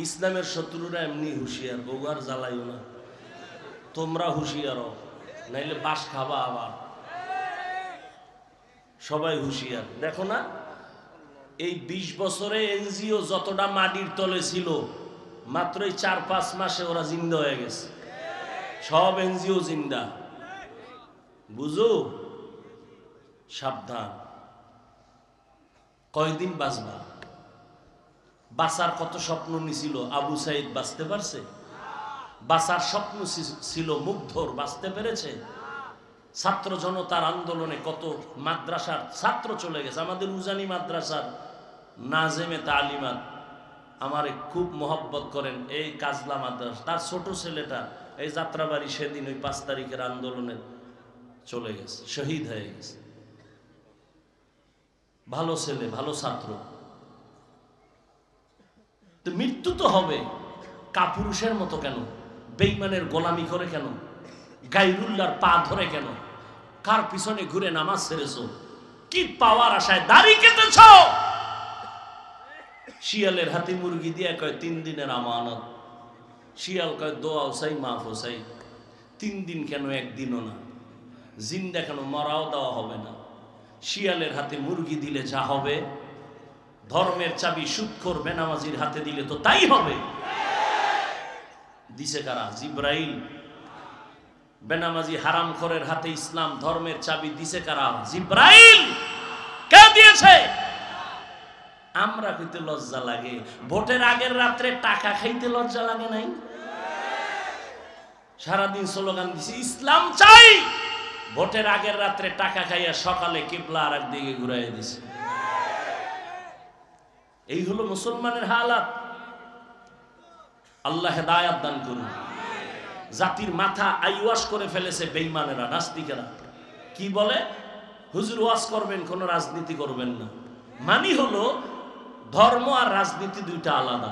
ইসলামের শত্রুরা এমনি হুঁশিয়ার, গোগার জ্বালাইও না, তোমরা হুঁশিয়ার, নাইলে বাস খাবা। আবার সবাই হুঁশিয়ার। দেখো না এই 20 বছরে এনজিও যতটা মাটির তলে ছিল মাত্রই 4-5 মাসে ওরা জিন্দা হয়ে গেছে। সব এনজিও জিন্দা। বুঝো, সাবধান। কয়দিন বাঁচবা? বাঁচার কত স্বপ্ন নিছিল, আবু সাইদ বাঁচতে পারছে? বাঁচার স্বপ্ন ছিল মুগ্ধর, বাঁচতে পেরেছে? ছাত্র জনতার আন্দোলনে কত মাদ্রাসার ছাত্র চলে গেছে। আমাদের উজানি মাদ্রাসার নাজেমে তালিমাত আমারে খুব মহব্বত করেন, এই কাজলা মাদ্রাসা, তার ছোট ছেলেটা এই যাত্রাবাড়ি সেদিন ওই 5 তারিখের আন্দোলনে চলে গেছে, শহীদ হয়ে গেছে। ভালো ছেলে, ভালো ছাত্র। তো মৃত্যু তো হবে। কাপুরুষের মতো কেন? বেঈমানের গোলামি করে কেন? গায়রুল্লাহর পা ধরে কেন? কার পিছনে ঘুরে নামাজ ছেড়েছো? কি পাওয়ার আশায় দাড়ি কেটেছ? শিয়ালের হাতে মুরগি দিয়ে কয় 3 দিনের আমানত। শিয়াল কয় দোয়া চাই, মাফ চাই। 3 দিন কেন, 1 দিনও না। জিন্দা কেন, মরাও দেওয়া হবে না। শিয়ালের হাতে মুরগি দিলে যা হবে, ধর্মের চাবি সুদখোর বেনামাজির হাতে দিলে তো তাই হবে। দিছে কারা? জিব্রাইল। বেনামাজি হারামখোরের হাতে ইসলাম ধর্মের চাবি দিছে কারা? জিব্রাইল। কে দিয়েছে? আমরা কইতে লজ্জা লাগে। ভোটের আগের রাত্রে টাকা খাইতে লজ্জা লাগে নাই? সারাদিন স্লোগান দিছি ইসলাম চাই, ভোটের আগের রাত্রে টাকা খাইয়া সকালে কিবলা আর একদিকে ঘুরাইয়া দিছে। এই হলো মুসলমানের হালাত। আল্লাহ হেদায়াত দান করুন। জাতির মাথা আইওয়াশ করে ফেলেছে বেঈমানেরা, নাস্তিকেরা। কি বলে? হুজুর ওয়াজ করবেন, কোন রাজনীতি করবেন না। মানি হলো ধর্ম আর রাজনীতি দুইটা আলাদা।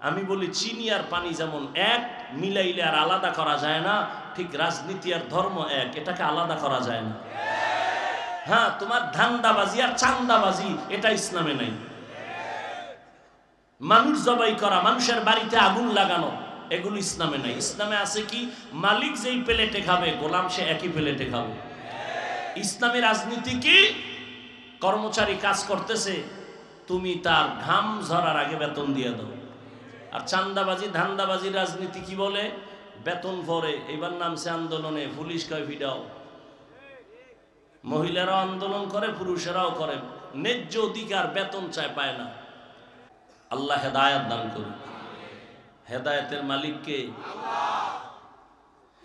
আমি বলি চিনি আর পানি যেমন এক, মিলাইলে আর আলাদা করা যায় না, ঠিক রাজনীতি আর ধর্ম এক, এটাকে আলাদা করা যায় না। হ্যাঁ, তোমার ধান্দাবাজি আর চান্দাবাজি এটা ইসলামে নাই। মানুষ জবাই করা, মানুষের বাড়িতে আগুন লাগানো, এগুলো ইসলামে নাই। ইসলামে আছে কি? মালিক যেই প্লেটে খাবে, গোলাম সে একই প্লেটে খাবে। ইসলামী রাজনীতি কি? কর্মচারী কাজ করতেছে, তুমি তার ঘাম ঝরার আগে বেতন দিয়ে দাও। আর চান্দাবাজি ধান্দাবাজি রাজনীতি কি বলে? বেতন পরে, এবার নামছে আন্দোলনে, পুলিশ কয় ভিড়াও। মহিলারাও আন্দোলন করে, পুরুষেরাও করে, ন্যায্য অধিকার বেতন চায়, পায় না। আল্লাহ হেদায়াত দান করুন। হেদায়েতের মালিক কে?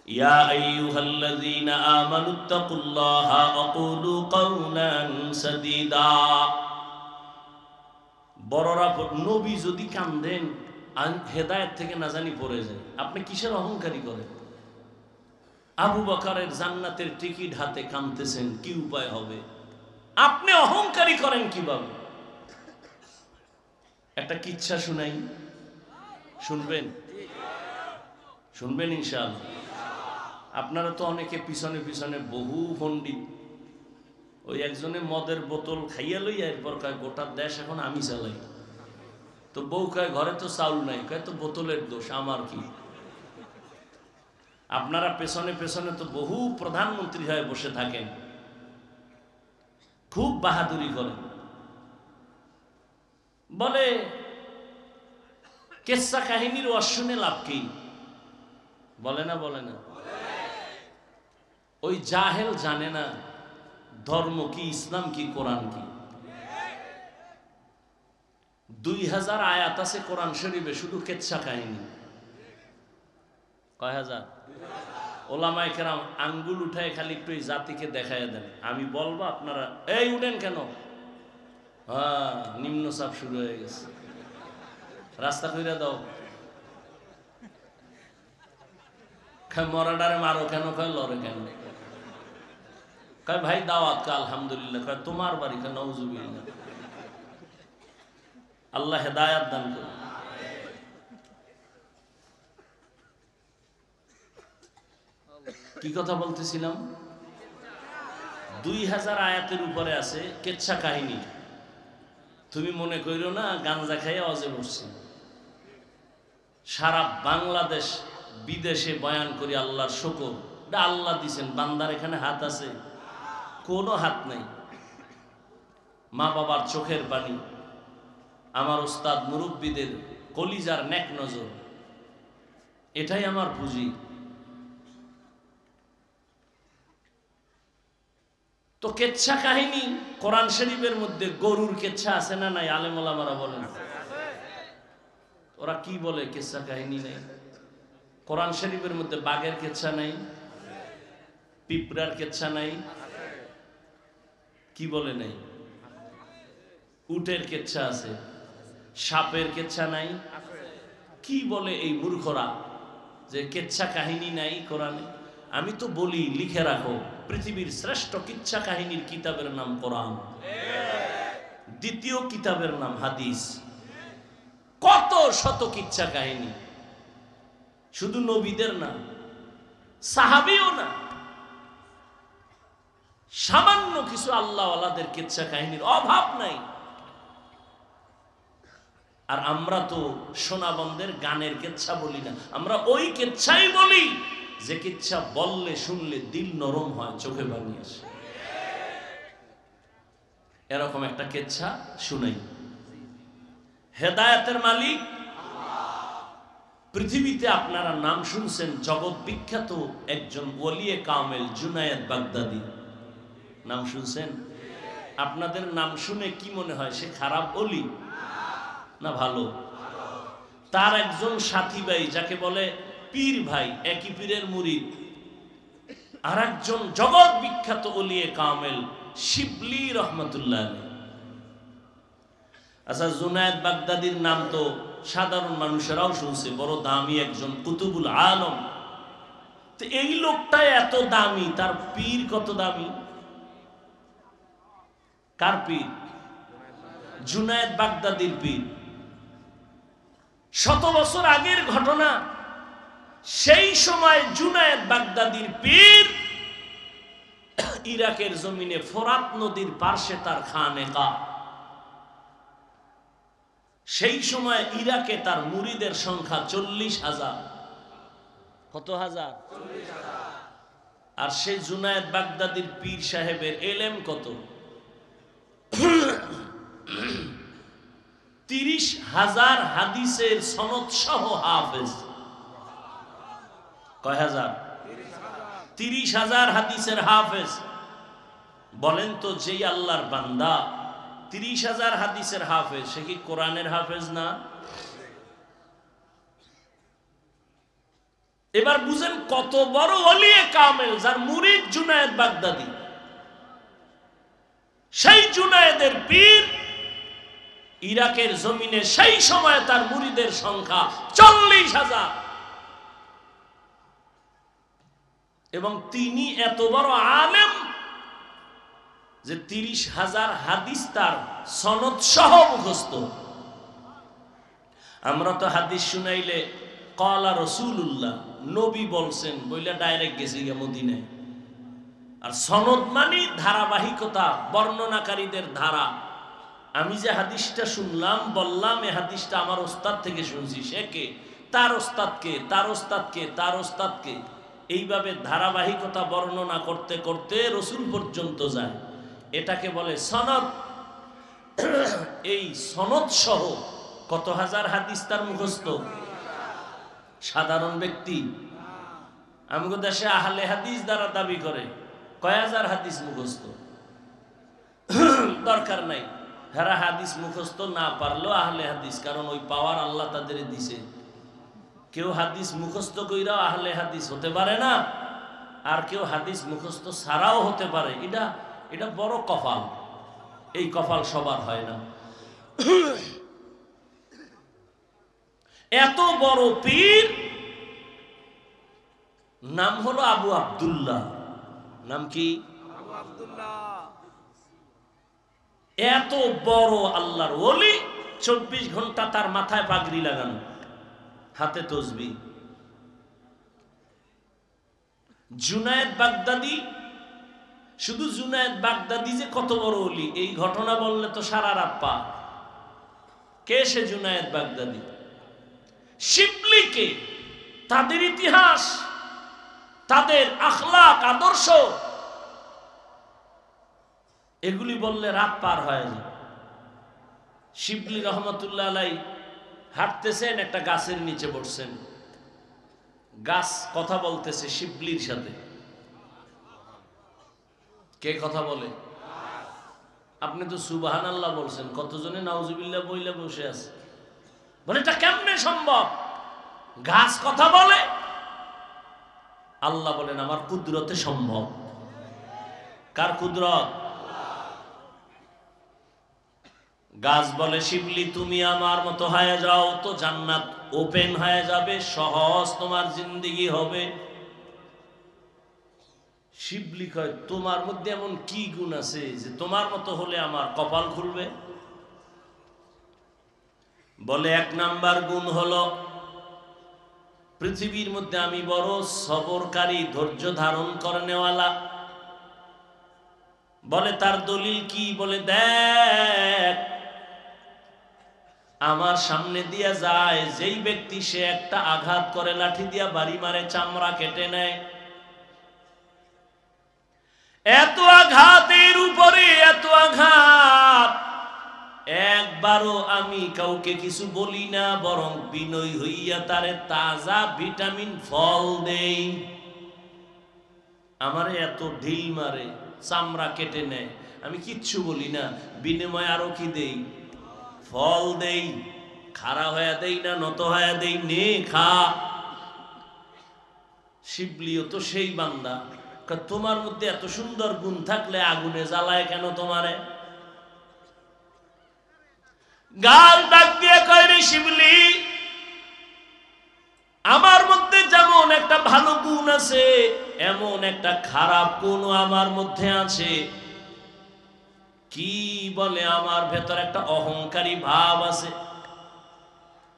ইয়া আইয়ুহাল্লাযীনা আমানুত্তাকুল্লাহা ওয়া কুলু কাওলান সাদীদা। বড়রা, নবী যদি কান্দেন হেদায়েত থেকে না জানি পড়ে যায়। আপনি কিসের অহংকারী করেন? আবু বকরের জান্নাতের টিকিট হাতে কাঁদতেছেন, কি উপায় হবে? আপনি অহংকারী করেন কিভাবে? একটা কিচ্ছা শুনাই, শুনবেন? শুনবেন ইনশাআল্লাহ। আপনারা তো অনেকে পিছনে পিছনে বহু পণ্ডিত। ওই একজনে মদের বোতল খাইয়া লইয়া এরপর কয় গোটা দেশ এখন আমি চালাই। তো বউ কয় ঘরে তো চাউল নাই, কয় তো বোতলের দোষ, আমার কি? আপনারা পেছনে পেছনে তো বহু প্রধানমন্ত্রী হয়ে বসে থাকেন, খুব বাহাদুরি করেন। বলে কেসা কাহিনীর অশুনে লাভ কি? বলে না, বলে না? ওই জাহেল জানে না ধর্ম কি, ইসলাম কি, কোরআন কি। 2000 আয়াত আছে কোরআন শরীফে, শুধু কেচ্ছা কাহিনী। কয় হাজার? ওলামায়ে কেরাম আঙ্গুল উঠায় খালি একটু এই জাতিকে দেখাইয়া দেন। আমি বলবো, আপনারা এই উঠেন কেন? হ্যাঁ, নিম্নচাপ শুরু হয়ে গেছে, রাস্তা কইরা দাও। মরাডারে মারো কেন? কয় লড়ে কেন? কয় ভাই দাওয়াত, কয় আলহামদুলিল্লাহ। কয় তোমার বাড়ি? কয় নাউজুবিল্লাহ। আল্লাহ হেদায়াত দান করুন। কি কথা বলতেছিলাম? 2000 আয়াতের উপরে আছে কেচ্ছা কাহিনী। তুমি মনে কইরো না গাঞ্জা খাইয়া অজে বসছি। সারা বাংলাদেশ বিদেশে বয়ান করি আল্লাহর শুকর। আল্লাহ দিছেন, বান্দার এখানে হাত আছে? কোনো হাত নাই। মা বাবার চোখের পানি, আমার উস্তাদ মুরব্বীদের কলিজার নেক নজর, এটাই আমার পুঁজি। তো কেচ্ছা কাহিনী কোরআন শরীফের মধ্যে গরুর কেচ্ছা আছে না নাই? আলেম ওলামারা বলেন। ওরা কি বলে কেচ্ছা কাহিনী নেই? কোরআন শরীফের মধ্যে বাঘের কেচ্ছা নাই, পিঁপড়ার কেচ্ছা নাই, কি বলে নাই? উটের কেচ্ছা আছে, সাপের কেচ্ছা নাই। কি বলে এই মূর্খরা যে কেচ্ছা কাহিনী নাই কোরআনে? আমি তো বলি লিখে রাখো, পৃথিবীর শ্রেষ্ঠ কিচ্ছা কাহিনীর কিতাবের নাম কোরআন, দ্বিতীয় কিতাবের নাম হাদিস। কত শত কিচ্ছা কাহিনী, শুধু নবীদের না, সাহাবীও না, সামান্য কিছু আল্লাহওয়ালাদের কিচ্ছা কাহিনীর অভাব নাই। আর আমরা তো সোনাবন্দের গানের কেচ্ছা বলি না, আমরা ওই কেচ্ছাই বলি যে কিচ্ছা বললে শুনলে দিল নরম হয়, চোখে পানি আসে। এরকম একটা কেচ্ছা শুনাই। হেদায়েতের মালিক পৃথিবীতে আপনারা নাম শুনছেন জগৎ বিখ্যাত একজন ওলিয়ে কামেল জুনায়েদ বাগদাদি, নাম শুনছেন? আপনাদের নাম শুনে কি মনে হয় সে খারাপ ওলি না ভালো? তার একজন সাথী ভাই যাকে বলে পীর ভাই, একই পীরের মুরিদ, আর একজন জগৎ বিখ্যাত ওলিয়ে কামেল শিবলি রহমতুল্লাহ। আচ্ছা, জুনায়েদ বাগদাদির নাম তো সাধারণ মানুষেরাও শুনছে, বড় দামি একজন কুতুবুল আলম। তো এই লোকটা এত দামি, তার পীর কত দামি? কার পীর? জুনায়েদ বাগদাদির পীর। শত বছর আগের ঘটনা, সেই সময় জুনায়েদ বাগদাদির পীর ইরাকের জমিনে ফোরাত নদীর পার্শ্বে তার খানেকা। সেই সময় ইরাকে তার মুরিদের সংখ্যা 40,000। কত হাজার? আর সেই জুনায়েদ বাগদাদির পীর সাহেবের এলেম কত? 30,000 হাদিসের সনদ সহ হাফেজ। কয় হাজার? 30,000 হাদিসের হাফেজ। বলেন তো, যেই আল্লাহর বান্দা 30,000 হাদিসের হাফেজ, সে কি কোরআনের হাফেজ না? এবার বুঝেন কত বড় ওলিয়ে কামেল, যার মুরিদ জুনায়েদ বাগদাদি। সেই জুনায়েদের পীর ইরাকের জমিনে সেই সময় তার মুরিদের সংখ্যা 40,000, এবং তিনি এত বড় আলেম যে 30,000 হাদিস তার সনদ সহ মুখস্থ। আমরা তো হাদিস শুনাইলে ক্বালা রাসূলুল্লাহ, নবী বলছেন বইলা ডাইরেক্ট গেছি গে মদিনায়। আর সনদ মানে ধারাবাহিকতা, বর্ণনাকারীদের ধারা। আমি যে হাদিসটা শুনলাম, বললাম এই হাদিসটা আমার ওস্তাদ থেকে শুনছি, সে কে? তার ওস্তাদকে, তার ওস্তাদকে, তার ওস্তাদকে, এইভাবে ধারাবাহিকতা বর্ণনা করতে করতে রসুল পর্যন্ত যায়। এটাকে বলে সনদ। এই সনদ সহ কত হাজার হাদিস তার মুখস্থ। সাধারণ ব্যক্তি আমাদের দেশে আহলে হাদিস দ্বারা দাবি করে কয় হাজার হাদিস মুখস্থ। দরকার নাই, হেরা হাদিস মুখস্থ না পারলেও আহলে হাদিস, কারণ ওই পাওয়ার আল্লাহ তাদের দিছে। কেউ হাদিস মুখস্থ কইরাও আহলে হাদিস হতে পারে না, আর কেউ হাদিস মুখস্থ ছাড়াও হতে পারে। এটা বড় কপাল। এই কপাল সবার হয় না। এত বড় পীর, নাম হলো আবু আব্দুল্লাহ। নাম কি? আবু আব্দুল্লাহ। এত বড় আল্লাহর ওলি, 24 ঘন্টা তার মাথায় পাগড়ি লাগানো, হাতে তসবিহ। জুনায়েদ বাগদাদি, শুধু জুনায়েদ বাগদাদি যে কত বড় ওলি, এই ঘটনা বললে তো সারা রাত পা। কে সে জুনায়েদ বাগদাদি? শিবলি কে? তাদের ইতিহাস, তাদের আখলাক, আদর্শ এগুলি বললে রাত পার হয় না। শিবলি রহমতুল্লাহ আলাই হাঁটতেছেন, একটা গাছের নিচে বসছেন, গাছ কথা বলতেছে শিবলির সাথে। কে কথা বলে? আপনি তো সুবহানাল্লাহ বলছেন, কতজনে নাউজুবিল্লাহ বইলে বসে আছে। বলে এটা কেমনে সম্ভব? গাছ কথা বলে? আল্লাহ বলেন আমার কুদরতে সম্ভব। কার কুদরত? গাছ বলে শিবলি তুমি আমার মতো হয়ে যাও তো জান্নাত ওপেন হয়ে যাবে, সহজ তোমার জিন্দেগি হবে। শিবলি কয় তোমার মধ্যে এমন কি গুণ আছে যে তোমার মতো হলে আমার কপাল খুলবে? বলে এক নাম্বার গুণ হলো পৃথিবীর মধ্যে আমি বড় সবরকারী, ধৈর্য ধারণ করেনেওয়ালা। বলে তার দলিল কি? বলে দেখ আমার সামনে দিয়া যায় যেই ব্যক্তি, সে একটা আঘাত করে লাঠি দিয়া বাড়ি মারে, চামড়া কেটে নেয়। এত আঘাতের উপরে এত আঘাত, একবারও আমি কাউকে কিছু বলি না, বরং বিনয় হইয়া তারে তাজা ভিটামিন ফল দেই। আমারে এত ঢিল মারে, চামড়া কেটে নেয়, আমি কিচ্ছু বলি না, বিনিময়ে আরো কি দেই? ফল দেই। খাড়া হয়ে দেই না, নত হয়ে দেই, নে খা। শিবলিও তো সেই বান্দা। তোমার মধ্যে এত সুন্দর গুণ থাকলে আগুনে জ্বালায় কেন তোমারে? গাল ডাক দিয়ে কয় রে শিবলি, আমার মধ্যে যেমন একটা ভালো গুণ আছে, এমন একটা খারাপ গুণ আমার মধ্যে আছে। কি বলে? আমার ভেতর একটা অহংকারী ভাব আছে।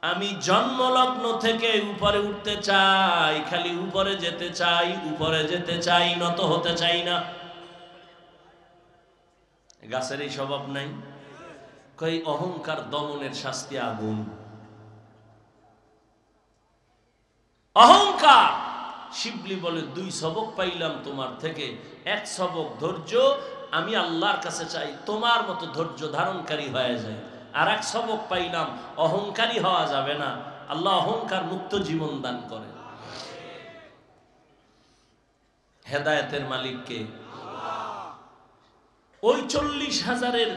আমি জন্মলগ্ন থেকে উপরে উঠতে চাই, খালি উপরে যেতে চাই, উপরে যেতে চাই, নত হতে চাই না। গাছের এই স্বভাব নাই? কই অহংকার দমনের শাস্তি আগুন। অহংকার। শিবলি বলে দুই সবক পাইলাম তোমার থেকে, এক সবক ধৈর্য, আমি আল্লাহর কাছে চাই তোমার মতো ধৈর্য ধারণকারী হয়ে যায়। আর এক সবক পাইলাম অহংকারী হওয়া যাবে না, আল্লাহ অহংকার মুক্ত জীবন দান করে। হেদায়েতের মালিককে। ওই 40,000-এর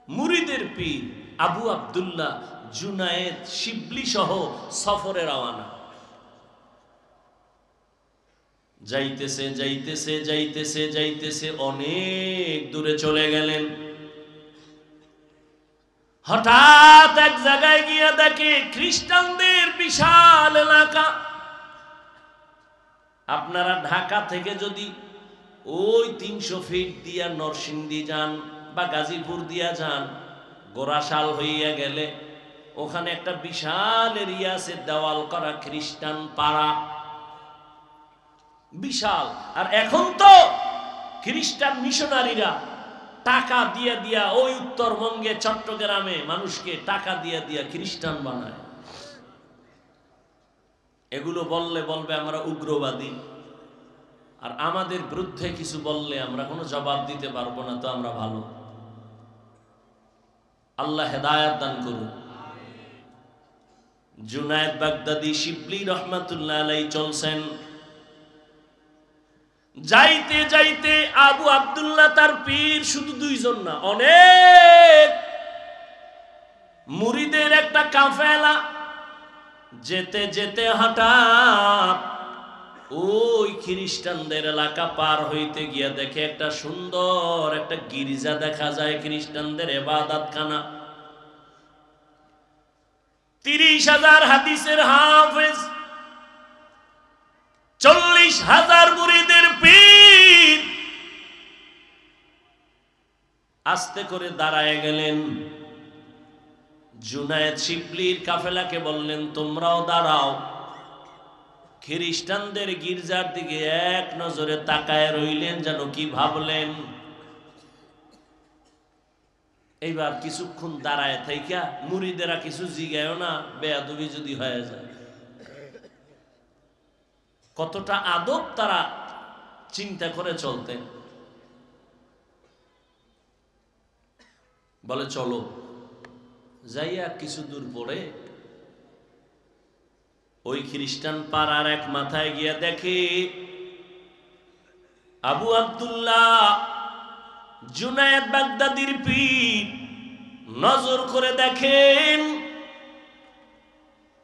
মুরিদের পীর আবু আব্দুল্লাহ জুনায়েদ শিবলি সহ সফরে রওনা। যাইতেছে যাইতেছে যাইতেছে যাইতেছে অনেক দূরে চলে গেলেন। হঠাৎ এক জায়গায় গিয়ে দেখে খ্রিস্টানদের বিশাল এলাকা। আপনারা ঢাকা থেকে যদি ওই 300 ফিট দিয়া নরসিংদী যান বা গাজীপুর দিয়া যান, গোরাশাল হইয়া গেলে ওখানে একটা বিশাল এরিয়া আছে, দেওয়াল করা খ্রিস্টান পাড়া, বিশাল। আর এখন তো খ্রিস্টান মিশনারিরা টাকা দিয়া দিয়া ওই উত্তরবঙ্গে চট্টগ্রামে মানুষকে টাকা দিয়া দিয়া খ্রিস্টান বানায়। এগুলো বললে বলবে আমরা উগ্রবাদী, আর আমাদের বিরুদ্ধে কিছু বললে আমরা কোনো জবাব দিতে পারবো না, তো আমরা ভালো। আল্লাহ হেদায়েত দান করুন। জুনায়েদ বাগদাদি শিবলি রহমাতুল্লাহ আলাইহি চলছেন। যাইতে যাইতে আবু আব্দুল্লাহ তার পীর শুধু দুইজন না, অনেক মুরিদের একটা কাফেলা। যেতে যেতে হঠাৎ ওই খ্রিস্টানদের এলাকা পার হইতে গিয়া দেখে একটা সুন্দর একটা গির্জা দেখা যায়, খ্রিস্টানদের ইবাদতখানা। 30,000 হাদিসের হাফেজ, 40,000 মুরিদের পীর আস্তে করে দাঁড়ায় গেলেন। জুনায়েদ শিবলির কাফেলাকে বললেন তোমরাও দাঁড়াও। খ্রিস্টানদের গির্জার দিকে এক নজরে তাকায় রইলেন, যেন কি ভাবলেন। এইবার কিছুক্ষণ দাঁড়ায় থাইকা মুরিদেরা কিছু জিগায়ও না, বেয়াদবি যদি হয়ে যায়। কতটা আদব তারা চিন্তা করে চলতেন। বলে চলো। যাইয়া কিছু দূর পরে ওই খ্রিস্টান পাড়ার এক মাথায় গিয়া দেখে আবু আব্দুল্লাহ জুনায়েদ বাগদাদির পীর। নজর করে দেখেন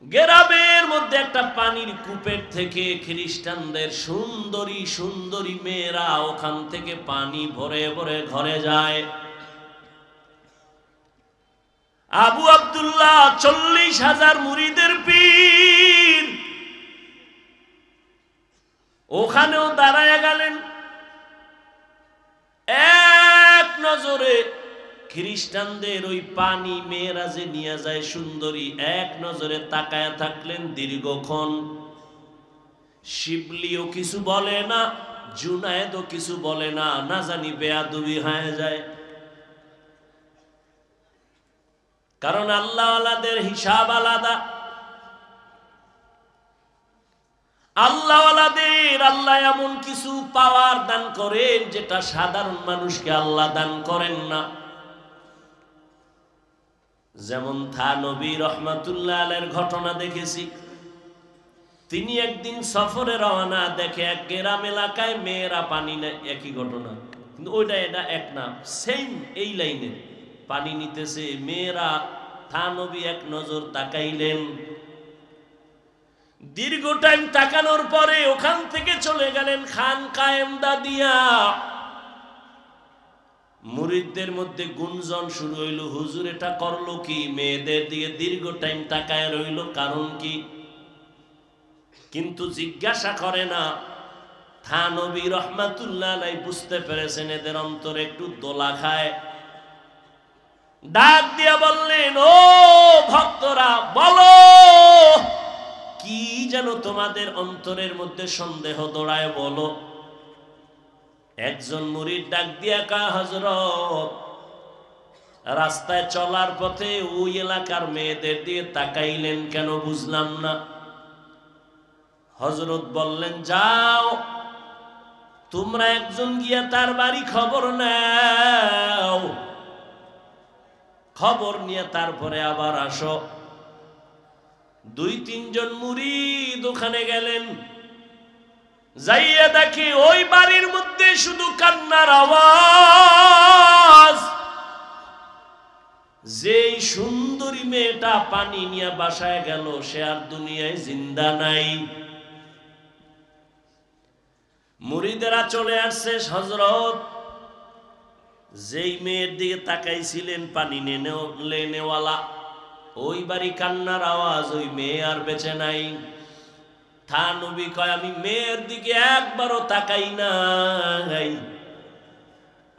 গ্রামের মধ্যে একটা পানির কূপের থেকে খ্রিস্টানদের সুন্দরী সুন্দরী মেয়েরা ওখান থেকে পানি ভরে ভরে ঘরে যায়। আবু আব্দুল্লাহ 40,000 মুরিদের পীর ওখানেও দাঁড়ায় গেলেন। এক নজরে খ্রিস্টানদের ওই পানি মেয়েরা যে নিয়ে যায় সুন্দরী, এক নজরে তাকায়া থাকলেন দীর্ঘক্ষণ। শিবলিও কিছু বলে না, জুনায়েদও কিছু বলে না, না জানি বেয়াদবি হয়ে যায়। কারণ আল্লাহওয়ালাদের হিসাব আলাদা। আল্লাহওয়ালাদের আল্লাহ এমন কিছু পাওয়ার দান করেন যেটা সাধারণ মানুষকে আল্লাহ দান করেন না। যেমন থানবী রহমাতুল্লাহ আলাইহির ঘটনা দেখেছি। তিনি একদিন সফরে রওনা, দেখে এক গ্রাম এলাকায় মেয়েরা পানি নেয়। একই ঘটনা, কিন্তু ওইটা এটা এক না, সেম এই লাইনে পানি নিতেছে মেয়েরা। থানবী এক নজর তাকাইলেন। দীর্ঘ টাইম তাকানোর পরে ওখান থেকে চলে গেলেন খানকায়ে ইমদাদিয়া। মুরিদদের মধ্যে গুঞ্জন শুরু হইল, হুজুর এটা করলো কি? মেয়েদের দিকে দীর্ঘ টাইম তাকায় রইল, কারণ কি? কিন্তু জিজ্ঞাসা করে না। থানবী রহমাতুল্লাহ আলাইহি বুঝতে পেরেছেন এদের অন্তরে একটু দোলা খায়। ডাক দিয়া বললেন, ও ভক্তরা, বলো কি যেন তোমাদের অন্তরের মধ্যে সন্দেহ দৌড়ায়, বলো। একজন মুরিদ ডাক দিয়া কয়, হযরত, রাস্তায় চলার পথে ওই এলাকার মেয়েদের দিয়ে তাকাইলেন কেন বুঝলাম না। হযরত বললেন, যাও তোমরা একজন গিয়া তার বাড়ি খবর নাও, খবর নিয়ে তারপরে আবার আসো। 2-3 জন মুরিদ ওখানে গেলেন। যাইয়া দেখি ওই বাড়ির মধ্যে শুধু কান্নার আওয়াজ। যেই সুন্দরী মেয়েটা পানি নিয়ে বাসায় গেল সে আর দুনিয়ায় জিন্দা নাই। মুরিদেরা চলে আসছে, হযরত যেই মেয়ের দিকে তাকাইছিলেন পানি নেওয়ালা, ওই বাড়ি কান্নার আওয়াজ, ওই মেয়ে আর বেঁচে নাই। থানবী কয়, আমি মেয়ের দিকে একবারও তাকাই নাই,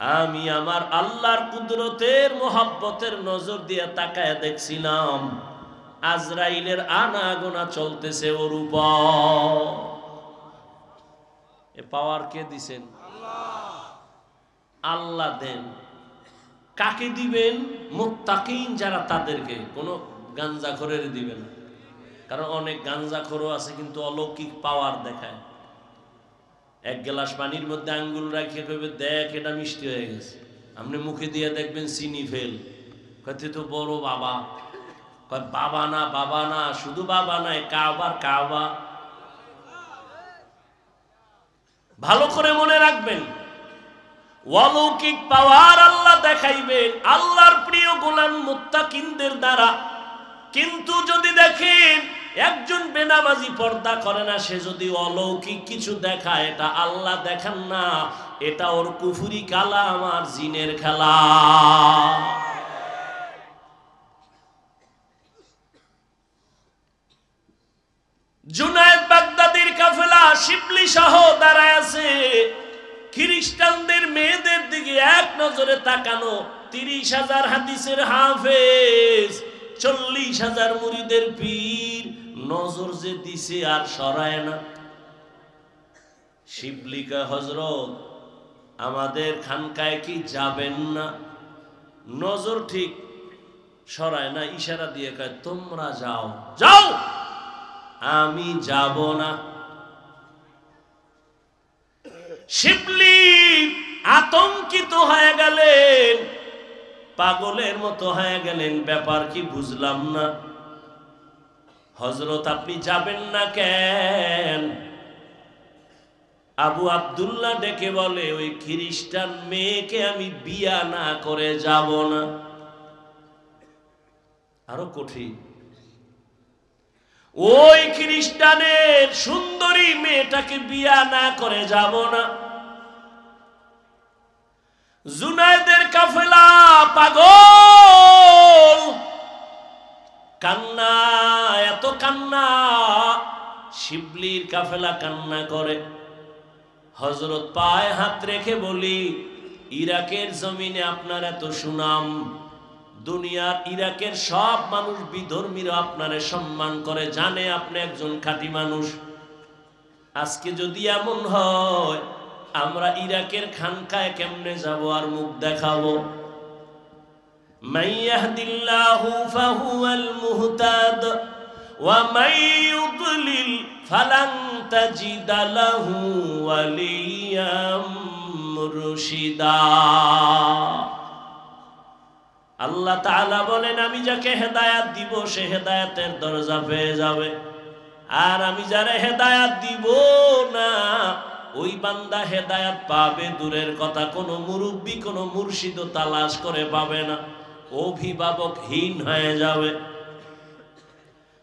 আমি আমার আল্লাহর কুদরতের মোহাব্বতের নজর দিয়ে তাকায় দেখছিলাম আজরাইলের আনাগোনা চলতেছে ওর উপর। এ পাওয়ার কে দিছেন? আল্লাহ দেন। কাকে দিবেন? মুত্তাকিন যারা, তাদেরকে। কোনো গাঞ্জাখোরের দিবেন, কারণ অনেক গাঞ্জাখোরও আছে কিন্তু অলৌকিক পাওয়ার দেখায়। এক গ্লাস পানির মধ্যে আঙ্গুল রাখিয়ে কইবে, দেখ এটা মিষ্টি হয়ে গেছে। আপনি মুখে দিয়ে দেখবেন চিনি ফেল, কইতে তো বড় বাবা। কয় বাবা না, বাবা না, শুধু বাবা নাই, কাবা কাবা। ভালো করে মনে রাখবেন, অলৌকিক পাওয়ার আল্লাহ দেখাইবেন আল্লাহর প্রিয় গোলাম মুত্তাকিনদের দ্বারা। কিন্তু যদি দেখেন একজন বেনামাজি পর্দা করে না, সে যদি অলৌকিক কিছু দেখায়, এটা আল্লাহ দেখান না, এটা ওর কুফরি কালাম আর জিনের খেলা। জুনায়েদ বাগদাদির কাফেলা শিবলি সহ দাঁড়ায় আছে। খ্রিস্টানদের মেয়েদের দিকে এক নজরে তাকানো। 30,000 হাদিসের হাফেজ, 40,000 মুরিদের পীর, নজর যে দিছে আর সরায় না। শিবলিকা, হযরত আমাদের খানকায় কি যাবেন না? নজর ঠিক সরায় না, ইশারা দিয়ে কয় তোমরা যাও, যাও, আমি যাব না। শিবলি আতঙ্কিত হয়ে গেলেন। পাগলের মতো হয়ে গেলেন, ব্যাপার কি বুঝলাম না। হযরত আপনি যাবেন না কেন? আবু আব্দুল্লাহ ডেকে বলে, ওই খ্রিস্টান মেয়েকে আমি বিয়া না করে যাব না। আরো কঠিন, ওই খ্রিস্টানের সুন্দরী মেয়েটাকে বিয়া না করে যাব না। জুনায়েদের কাফেলা পাগল, কান্না, এত কান্না, শিবলির কাফেলা কান্না করে। হযরত পায়ে হাত রেখে বলি, ইরাকের জমিনে আপনার এত সুনাম, দুনিয়ার ইরাকের সব মানুষ বিধর্মীরা আপনারে সম্মান করে, জানে আপনি একজন খাঁটি মানুষ। আজকে যদি এমন হয়, আমরা ইরাকের খানকায় কেমনে যাব আর মুখ দেখাবো? মাইয়াহদিল্লাহু ফাহুয়াল মুহতাদ ওয়া মান ইউদ্লিল ফালান তাজিদা লাহু ওয়ালিয়াম মুরশিদা। আল্লাহ তাআলা বলেন, আমি যাকে হেদায়েত দিব সে হেদায়েতের দরজা পেয়ে যাবে, আর আমি যারে হেদায়েত দিব না ওই বান্দা হেদায়েত পাবে দূরের কথা, কোনো মুরব্বী কোনো মুর্শিদও তালাশ করে পাবে না, অভিভাবকহীন হয়ে যাবে।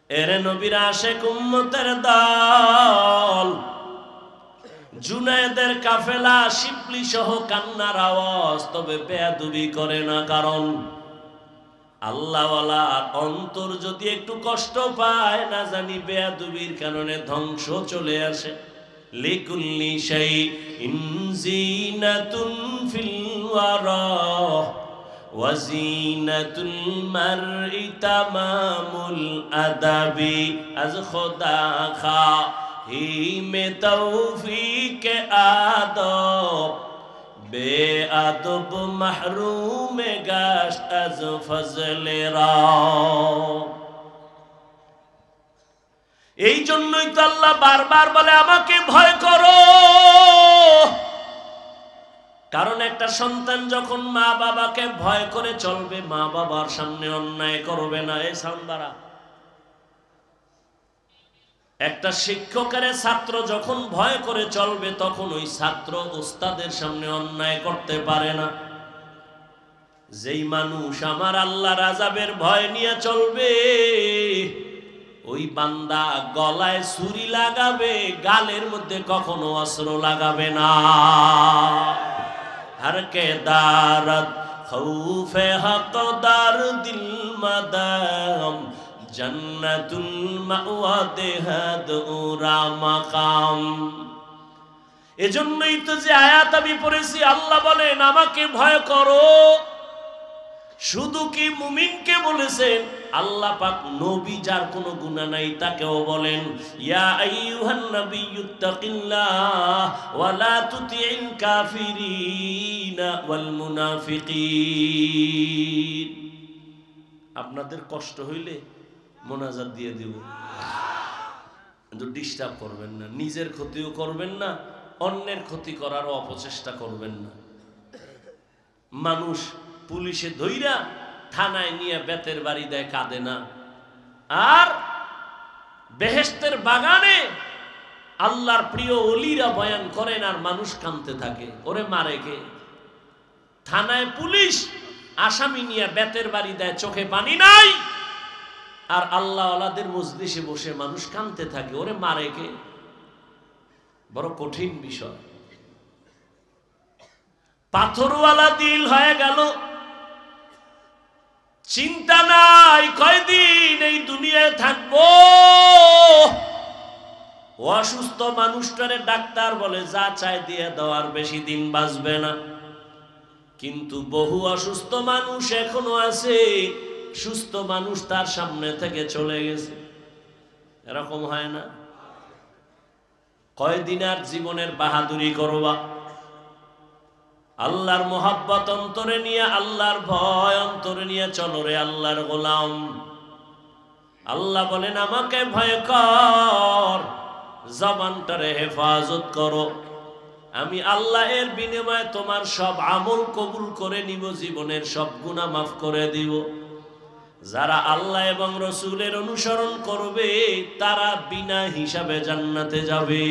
এরে নবীর আশিক উম্মতের দল, জুনায়েদের কাফেলা শিবলি সহ কান্নার আওয়াজ, তবে বেয়াদবি করে না, কারণ আল্লাহওয়ালার অন্তর যদি একটু কষ্ট পায়, না জানি বেয়াদবির কারণে ধ্বংস চলে আসে। লিকুল্লি শাইইন জিনাতুন ফিল ওয়ারা ওয়া জিনাতুল মারই তামামুল আদাবি। আজ খোদা খাহি মে তৌফিক আদব, বেআদব মাহরুম গাশত আজ ফজলে রা। এই জন্যই তো আল্লাহ বারবার বলে, আমাকে ভয় করো। কারণ একটা সন্তান যখন মা বাবাকে ভয় করে চলবে, মা বাবার সামনে অন্যায় করবে না। এই সান্দারা, একটা শিক্ষকের ছাত্র যখন ভয় করে চলবে, তখন ওই ছাত্র ওস্তাদের সামনে অন্যায় করতে পারে না। যেই মানুষ আমার আল্লাহর আযাবের ভয় নিয়ে চলবে, ওই বান্দা গলায় ছুরি লাগাবে, গালের মধ্যে কখনো অস্ত্র লাগাবে না। हर के दारत खौफे हक़दार दिल मदाम जन्नतुल मावा देहद उरा मकाम। এজন্যই তো যে আয়াত আমি পড়েছি, আল্লাহ বলেন আমাকে ভয় করো। শুধু কি মুমিনকে বলেছেন? আল্লাহ পাক নবী যার কোনো গুনাহ নাই তাকেও বলেন, ইয়া আইয়ুহান নাবিয়্যুত্তাকিল্লাহ ওয়া লা তুতি'ল কাফিরিনা ওয়াল মুনাফিকিন। আপনাদের কষ্ট হইলে মোনাজাত দিয়ে দিব, কিন্তু ডিস্টার্ব করবেন না, নিজের ক্ষতিও করবেন না, অন্যের ক্ষতি করার অপচেষ্টা করবেন না। মানুষ পুলিশে ধইরা থানায় নিয়ে বেতের বাড়ি দেয়, কাঁদে না। আর বেহেশতের বাগানে আল্লাহর প্রিয় ওলিরা বয়ান করেন আর মানুষ কাঁদতে থাকে, ওরে মারে কে? থানায় পুলিশ আসামি নিয়ে বেতের বাড়ি দেয়, চোখে পানি নাই, আর আল্লাহ ওয়ালাদের মজলিসে বসে মানুষ কাঁদতে থাকে, ওরে মারে কে? বড় কঠিন বিষয়। পাথরওয়ালা দিল হয়ে গেল, চিন্তা নাই কয়দিন এই দুনিয়ায় থাকবো। অসুস্থ মানুষটারে ডাক্তার বলে যা চায় দিয়ে দেওয়ার, বেশি দিন বাঁচবে না। কিন্তু বহু অসুস্থ মানুষ এখনো আছে, সুস্থ মানুষ তার সামনে থেকে চলে গেছে। এরকম হয় না? কয়দিন আর জীবনের বাহাদুরি করবা? আল্লাহর মোহাব্বত অন্তরে নিয়ে, আল্লাহর ভয় অন্তরে নিয়ে চলো রে আল্লাহর গোলাম। আল্লাহ বলেন আমাকে ভয় কর, জবানটারে হেফাজত করো। আমি আল্লাহ এর বিনিময়ে তোমার সব আমল কবুল করে নিব, জীবনের সব গুনাহ মাফ করে দিব। যারা আল্লাহ এবং রসুলের অনুসরণ করবে তারা বিনা হিসাবে জান্নাতে যাবে।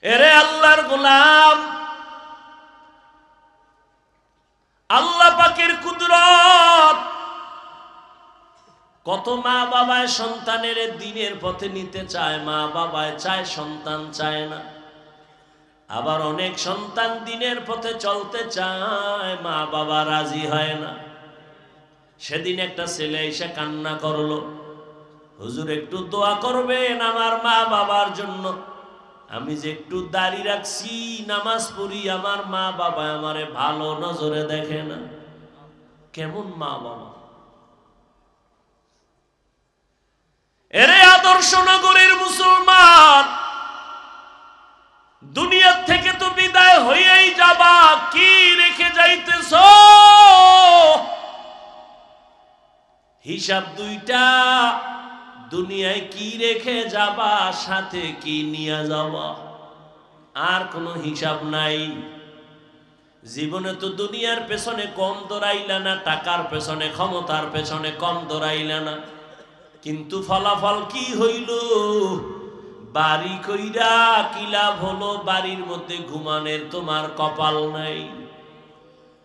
এরে আল্লাহর গোলাম, আল্লাহ পাকের কুদরত। কত মা বাবায় সন্তানের দ্বীনের পথে নিতে চায়, মা বাবায় চায়, সন্তান চায় না। আবার অনেক সন্তান দ্বীনের পথে চলতে চায়, মা বাবা রাজি হয় না। সেদিন একটা ছেলে এসে কান্না করলো, হুজুর একটু দোয়া করবেন আমার মা বাবার জন্য। আমি যে একটু দাড়ি রাখছি, নামাজ পড়ি, আমার মা বাবা আমারে ভালো নজরে দেখে না। কেমন মা বাবা! এরে আদর্শ নগরের মুসলমান, দুনিয়া থেকে তো বিদায় হয়েই যাবা, কি রেখে যাইতেছ? হিসাব দুইটা, দুনিয়ায় কি রেখে যাবা, সাথে কি নিয়ে যাবা, আর কোনো হিসাব নাই। জীবনে তো দুনিয়ার পেছনে কম দৌড়াইলা না, টাকার পেছনে, ক্ষমতার পেছনে কম দৌড়াইলা না, কিন্তু ফলাফল কি হইল? বাড়ি কইরা কি লাভ হলো? বাড়ির মধ্যে ঘুমানের তোমার কপাল নাই।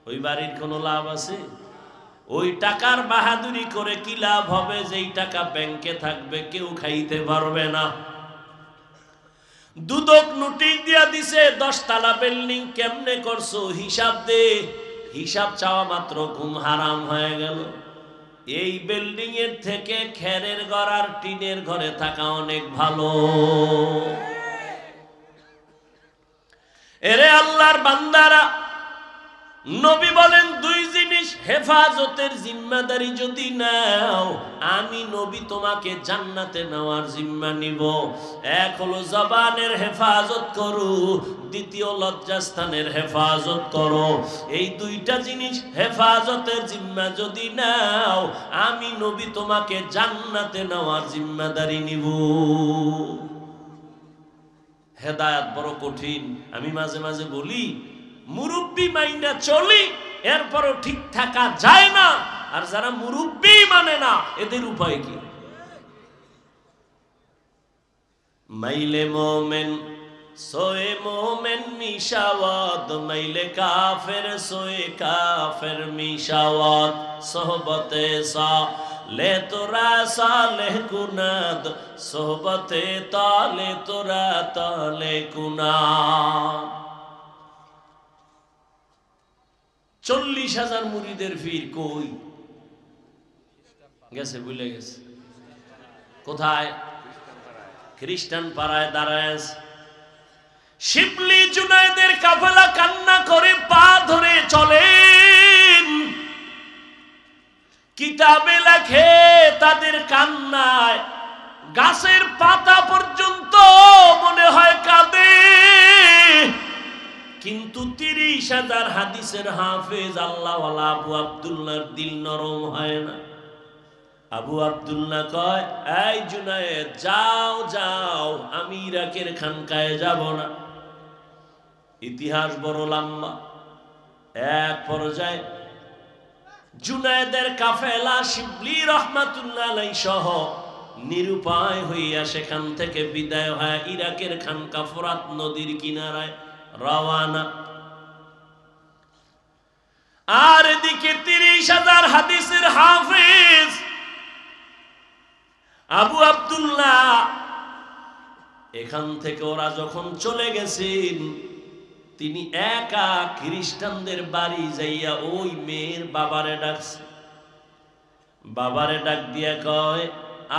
ওই বাড়ির কোনো লাভ আছে? ওই টাকার বাহাদুরি করে কি লাভ হবে? যেই টাকা ব্যাংকে থাকবে কেউ খাইতে পারবে না। দুদক নোটিশ দিয়া দিছে 10 তলা বিল্ডিং কেমনে করছো হিসাব দে। হিসাব চাওয়া মাত্র ঘুম হারাম হয়ে গেল। এই বিল্ডিং এর থেকে খেরের ঘর আর টিনের ঘরে থাকা অনেক ভালো। এরে আল্লাহর বান্দারা, নবী বলেন দুই জিনিস হেফাজতের জিম্মাদারি যদি নাও, আমি নবী তোমাকে জান্নাতে নেওয়ার জিম্মা নিব। এক হলো জবানের হেফাজত করো, দ্বিতীয় লজ্জাস্থানের হেফাজত করো। এই দুইটা জিনিস হেফাজতের জিম্মা যদি নাও, আমি নবী তোমাকে জান্নাতে নেওয়ার জিম্মাদারি নিব। হেদায়েত বড় কঠিন। আমি মাঝে মাঝে বলি, মুরব্বি মাইনা চলি, এরপরও ঠিক থাকা যায় না। আর যারা মুরব্বি মানে না, এদের উপায় কি? মাইলে মোমেন সোয়ে মোমেন মিশাওয়াত, মাইলে কাফের সোয়ে কাফের মিশাওয়াত। সোহবতে সালে তোরা সালেহ কুনাদ, সোহবতে তালে তোরা তালে কুনাদ। 40,000 মুরিদের ভিড় কই গেছে? ভুলে গেছে। কোথায়? খ্রিস্টান পাড়ায় দাঁড়ায়। শিবলি জুনায়েদের কাফেলা কান্না করে পা ধরে চলেন। কিতাবে লেখে তাদের কান্নায় গাছের পাতা পর্যন্ত মনে হয় কাঁদে। কিন্তু 30,000 হাদিসের হাফেজ আল্লাহওয়ালা আবু আব্দুল্লাহর দিল নরম হয় না। আবু আব্দুল্লাহ কয়, এই জুনায়েদ যাও যাও, আমি ইরাকের খানকায় যাব না। ইতিহাস বড় লম্বা। এক পর্যায়ে জুনায়েদের কাফেলা শিবলি রহমাতুল্লাহ আলাইহি সহ নিরুপায় হইয়া সেখান থেকে বিদায় হয় ইরাকের খানকা ফোরাত নদীর কিনারায় রওয়ানা। আর এদিকে 30,000 হাদিসের হাফেজ আবু আব্দুল্লাহ, এখান থেকে ওরা যখন চলে গেছেন, তিনি একা খ্রিস্টানদের বাড়ি যাইয়া ওই মেয়ের বাবারে ডাকছে। বাবারে ডাক দিয়া কয়,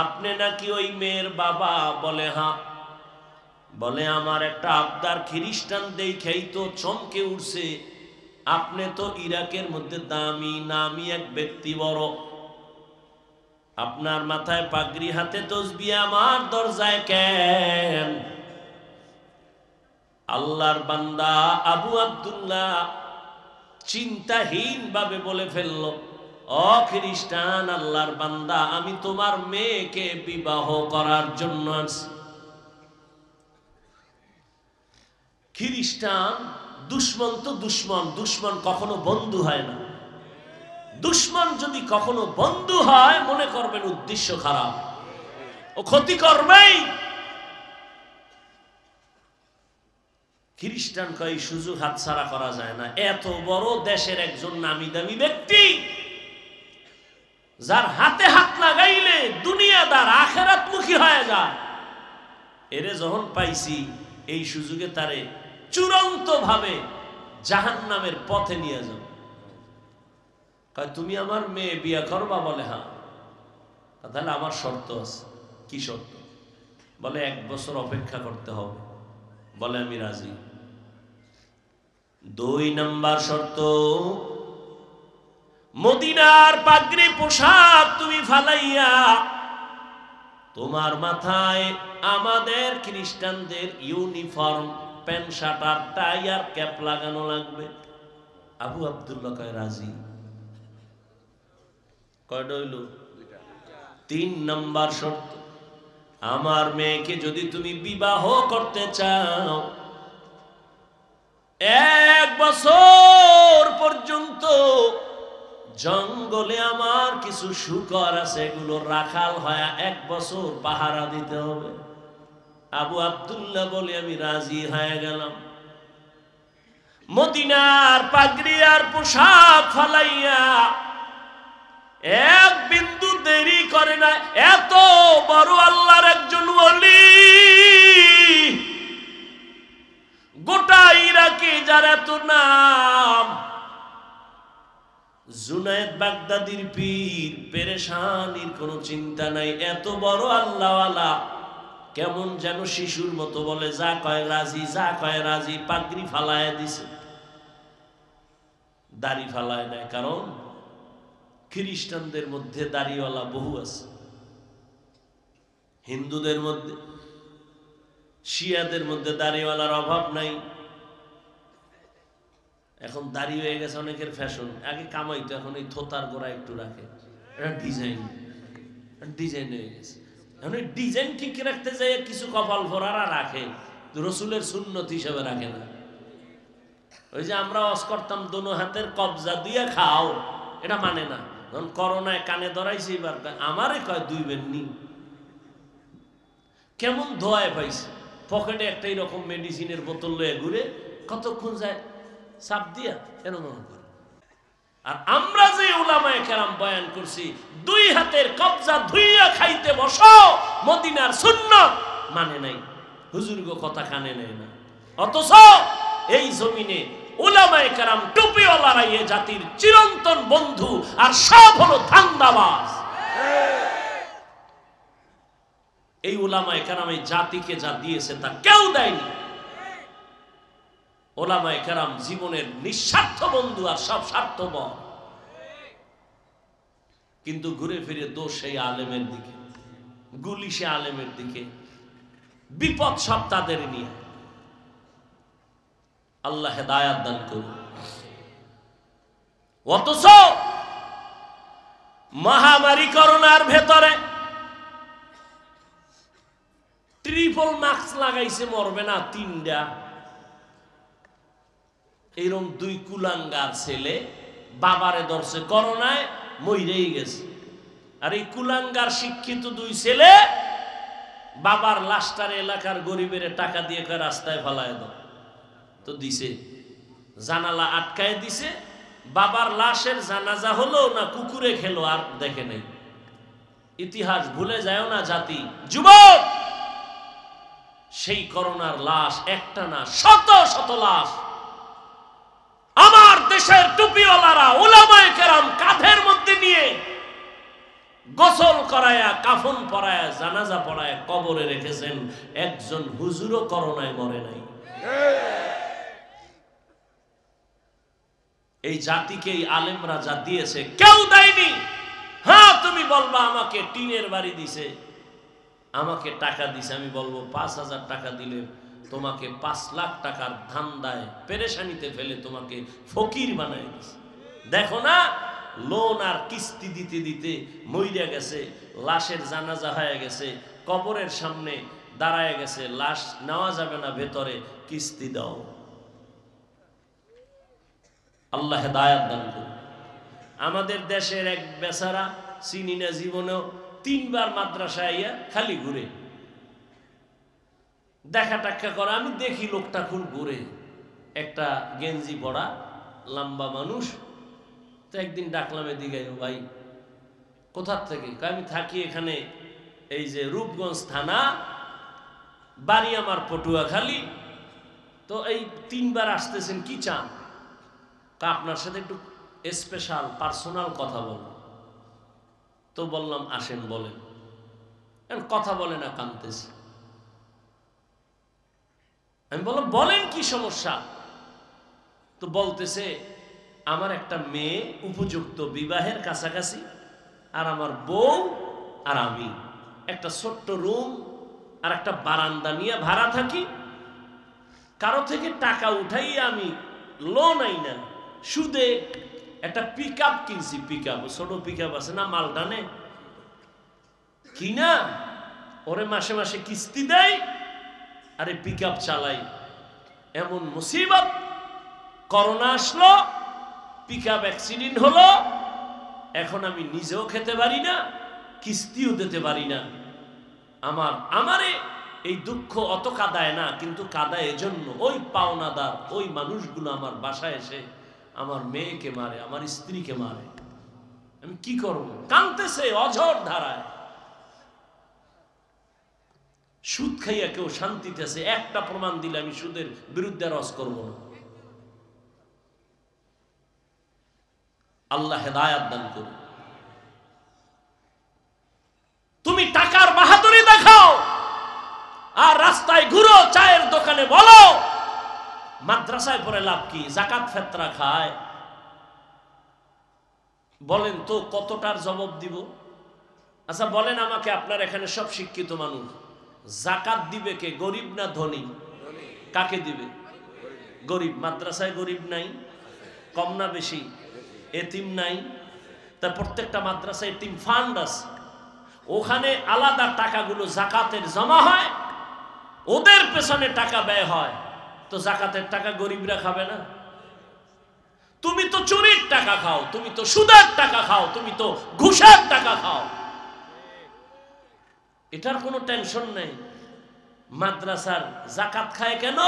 আপনি নাকি ওই মেয়ের বাবা? বলে হ্যাঁ। বলে আমার একটা আবদার, খ্রিস্টান দেখেই তো চমকে উঠছে, আপনি তো ইরাকের মধ্যে দামি নামি এক ব্যক্তি বড়, আপনার মাথায় পাগড়ি, হাতে তসবিহ, আমার দরজায় কেন? আল্লাহর বান্দা আবু আব্দুল্লাহ চিন্তাহীন ভাবে বলে ফেলল, ও খ্রিস্টান, আল্লাহর বান্দা, আমি তোমার মেয়েকে বিবাহ করার জন্য আছি। খ্রিস্টান দুশ্মন তো দুশ্মন, দুশ্মন কখনো বন্ধু হয় না। দুশ্মন যদি কখনো বন্ধু হয় মনে করবেন উদ্দেশ্য খারাপ, ও ক্ষতি করবেই। খ্রিস্টান কয় সুযোগ হাতছাড়া করা যায় না। এত বড় দেশের একজন নামি দামি ব্যক্তি, যার হাতে হাত লাগাইলে দুনিয়াদার আখিরাতমুখী হয়ে যায়, এরে যখন পাইছি এই সুযোগে তারে চূড়ান্ত ভাবে জাহান্নামের পথে নিয়ে যাও। কয় তুমি আমার মেয়ে বিয়ে করবা? বলে হ্যাঁ। তাহলে আমার শর্ত আছে। কি শর্ত? বলে 1 বছর অপেক্ষা করতে হবে। বলে আমি রাজি। 2 নাম্বার শর্ত, মদিনার পাগড়ি পোশাক তুমি ফালাইয়া তোমার মাথায় আমাদের খ্রিস্টানদের ইউনিফর্ম প্যান্ট শার্ট আর টাই আর ক্যাপ লাগানো লাগবে। আবু আব্দুল্লাহ কয় রাজি। কয়টা হইল? 3 নাম্বার শর্ত, আমার মেয়েকে যদি তুমি বিবাহ করতে চাও 1 বছর পর্যন্ত জঙ্গলে আমার কিছু শূকর আছে, এগুলো রাখাল হয় 1 বছর পাহারা দিতে হবে। আবু আব্দুল্লাহ বলে আমি রাজি হয়ে গেলাম। মদিনার পাগড়ি আর পোশাক ফালাইয়া 1 বিন্দু দেরি করে না। এত বড় আল্লাহর একজন ওলি, গোটা ইরাকে যার এত নাম, জুনায়েদ বাগদাদির পীর, পেরেশানির কোনো চিন্তা নাই। এত বড় আল্লাহওয়ালা কেমন যেন শিশুর মতো বলে যা কয় রাজি, যা কয় রাজি। পাগড়ি ফালায় দিছে, দাড়ি ফালায় নাই। কারণ খ্রিস্টানদের মধ্যে দাড়িওয়ালা বহু আছে, হিন্দুদের মধ্যে, শিয়াদের মধ্যে দাড়িওয়ালার অভাব নাই। এখন দাড়ি হয়ে গেছে অনেকের ফ্যাশন। আগে কামাইতো, এখন এই থোতার গোড়া একটু রাখে, এটা ডিজাইন, ডিজাইন হয়ে গেছে। এখন এই ডিজাইন ঠিক রাখতে যায় কিছু কপাল ভরারা রাখে, রসুলের সুন্নত হিসেবে রাখে না। ওই যে আমরা ওয়াজ করতাম দোনো হাতের কবজা দিয়ে খাও, এটা মানে না। যখন করোনায় কানে ধরাইছে, এবার আমারে কয় 2 বেননি। কেমন ধোয়ায় পাইছে, পকেটে একটা এরকম মেডিসিনের বোতল লয়ে ঘুরে, কতক্ষণ যায় চাপ দিয়া এরকম করে। আর আমরা যে উলামায়ে কেরাম বয়ান করছি 2 হাতের কবজা ধুইয়া খাইতে বসো, মদিনার সুন্নাত মানে নাই, হুজুর গো কথা কানে নেয় না। অথচ এই জমিনে উলামায়ে কেরাম টুপিওয়ালারা এই জাতির চিরন্তন বন্ধু, আর সব হলো ধান্দাবাজ। এই উলামায়ে কেরাম এই জাতিকে যা দিয়েছে তা কেউ দেয়নি। উলামায়ে কেরাম জীবনের নিঃস্বার্থ বন্ধু, আর সব স্বার্থপর। কিন্তু ঘুরে ফিরে দোষ সেই আলেমের দিকে, গুলি সে আলেমের দিকে, বিপদ সব তাদের নিয়ে। আল্লাহ হেদায়াত দান করুন। অথচ মহামারী করোনার ভেতরে ট্রিপল মাস্ক লাগাইছে, মরবে না 3টা। এইরকম 2 কুলাঙ্গার ছেলে বাবারে ধরছে করোনায়, মইরেই গেছে। আর এই কুলাঙ্গার শিক্ষিত 2 ছেলে বাবার লাশটার এলাকার গরিবের টাকা দিয়ে রাস্তায় ফেলায় দাও, তো দিছে, জানালা আটকায় দিছে। বাবার লাশের জানাজা হলো না কুকুরে খেলো, আর দেখে নাই। ইতিহাস ভুলে যায় না জাতি। যুবক, সেই করোনার লাশ একটা না, শত শত লাশ আমার দেশের টুপিওয়ালারা উলামায়ে কেরাম কাঁধের মধ্যে নিয়ে গোসল করায়া, কাফন পরায়া, জানাজা পড়ায়া কবরে রেখেছেন। একজন হুজুরও করোনায় মরে নাই। এই জাতিকে এই আলেমরা যা দিয়েছে কেউ দেয়নি। হ্যাঁ, তুমি বলবা আমাকে টিনের বাড়ি দিছে, আমাকে টাকা দিছে, আমি বলবো 5,000 টাকা দিলে তোমাকে 5 লাখ টাকার ধান্দায় পেরেশানিতে ফেলে তোমাকে ফকির বানায় দিছে। দেখো না, লোন আর কিস্তি দিতে দিতে মইরা গেছে, লাশের জানাজা হয়ে গেছে, কবরের সামনে দাঁড়ায় গেছে, লাশ নেওয়া যাবে না ভেতরে, কিস্তি দাও। আল্লাহ হেদায়াত দান করুন। আমাদের দেশের এক বেচারা চিনি না, জীবনেও 3 বার মাদ্রাসায় আইয়া খালি ঘুরে, দেখা টাক্কা করে। আমি দেখি লোকটা খুব ঘুরে, একটা গেঞ্জি পরা লম্বা মানুষ। তো একদিন ডাকলাম এদিকে, ভাই কোথার থেকে? আমি থাকি এখানে, এই যে রূপগঞ্জ থানা, বাড়ি আমার পটুয়াখালী। তো এই 3 বার আসতেছেন, কি চান? আপনার সাথে একটু স্পেশাল পার্সোনাল কথা বল। তো বললাম আসেন বলেন। কথা বলে না, কাঁদতেছে। আমি বললাম বলেন কি সমস্যা? তো বলতেছে আমার একটা মেয়ে উপযুক্ত বিবাহের কাছাকাছি, আর আমার বউ আর আমি একটা ছোট্ট রুম আর একটা বারান্দা নিয়ে ভাড়া থাকি। কারো থেকে টাকা উঠাই আমি লোন আই না, সুদে একটা পিকআপ কিনছি। পিকআপ, ছোট পিকআপ আছে না, মালটানে কিনা ওরে মাসে মাসে কিস্তি দেয়, আরে পিকআপ চালাই। এমন মুসিবত, করোনা আসলো, পিকআপ অ্যাক্সিডেন্ট হলো, এখন আমি নিজেও খেতে পারি না, কিস্তিও দিতে পারি না। আমারে এই দুঃখ অত কাঁদায় না, কিন্তু কাঁদায় এজন্য ওই পাওনাদার ওই মানুষগুলো আমার বাসায় এসে আমার মেয়েকে মারে, আমার স্ত্রীকে মারে। আমি কি করব? কাঁদতেছে অঝর ধারায়। সুদ খাইয়া কেউ শান্তিতেছে, একটা প্রমাণ দিলে আমি সুদের বিরুদ্ধে রস করব না। আল্লাহ হেদায়াত দান করুন। তুমি টাকার বাহাদুরি দেখাও আর রাস্তায় ঘুরো, চায়ের দোকানে বলো, মাদ্রাসায় পড়ে লাভ কি? যাকাত ফেতরা খায়। বলেন তো কতটার জবাব দিব? আচ্ছা বলেন আমাকে, আপনার এখানে সব শিক্ষিত মানুষ, যাকাত দিবে কে? গরিব না ধনী? কাকে দিবে? গরিব। মাদ্রাসায় গরিব নাই? কম না বেশি? এতিম নাই? তা প্রত্যেকটা মাদ্রাসায় এতিম ফান্ড আছে, ওখানে আলাদা টাকাগুলো যাকাতের জমা হয়, ওদের পেছনে টাকা ব্যয় হয়। তো যাকাতের টাকা গরিবরা খাবে না? তুমি তো চুরির টাকা খাও, তুমি তো সুদের টাকা খাও, তুমি তো ঘুষের টাকা খাও। এটার কোনো টেনশন নেই। মাদ্রাসার যাকাত খায় কেন,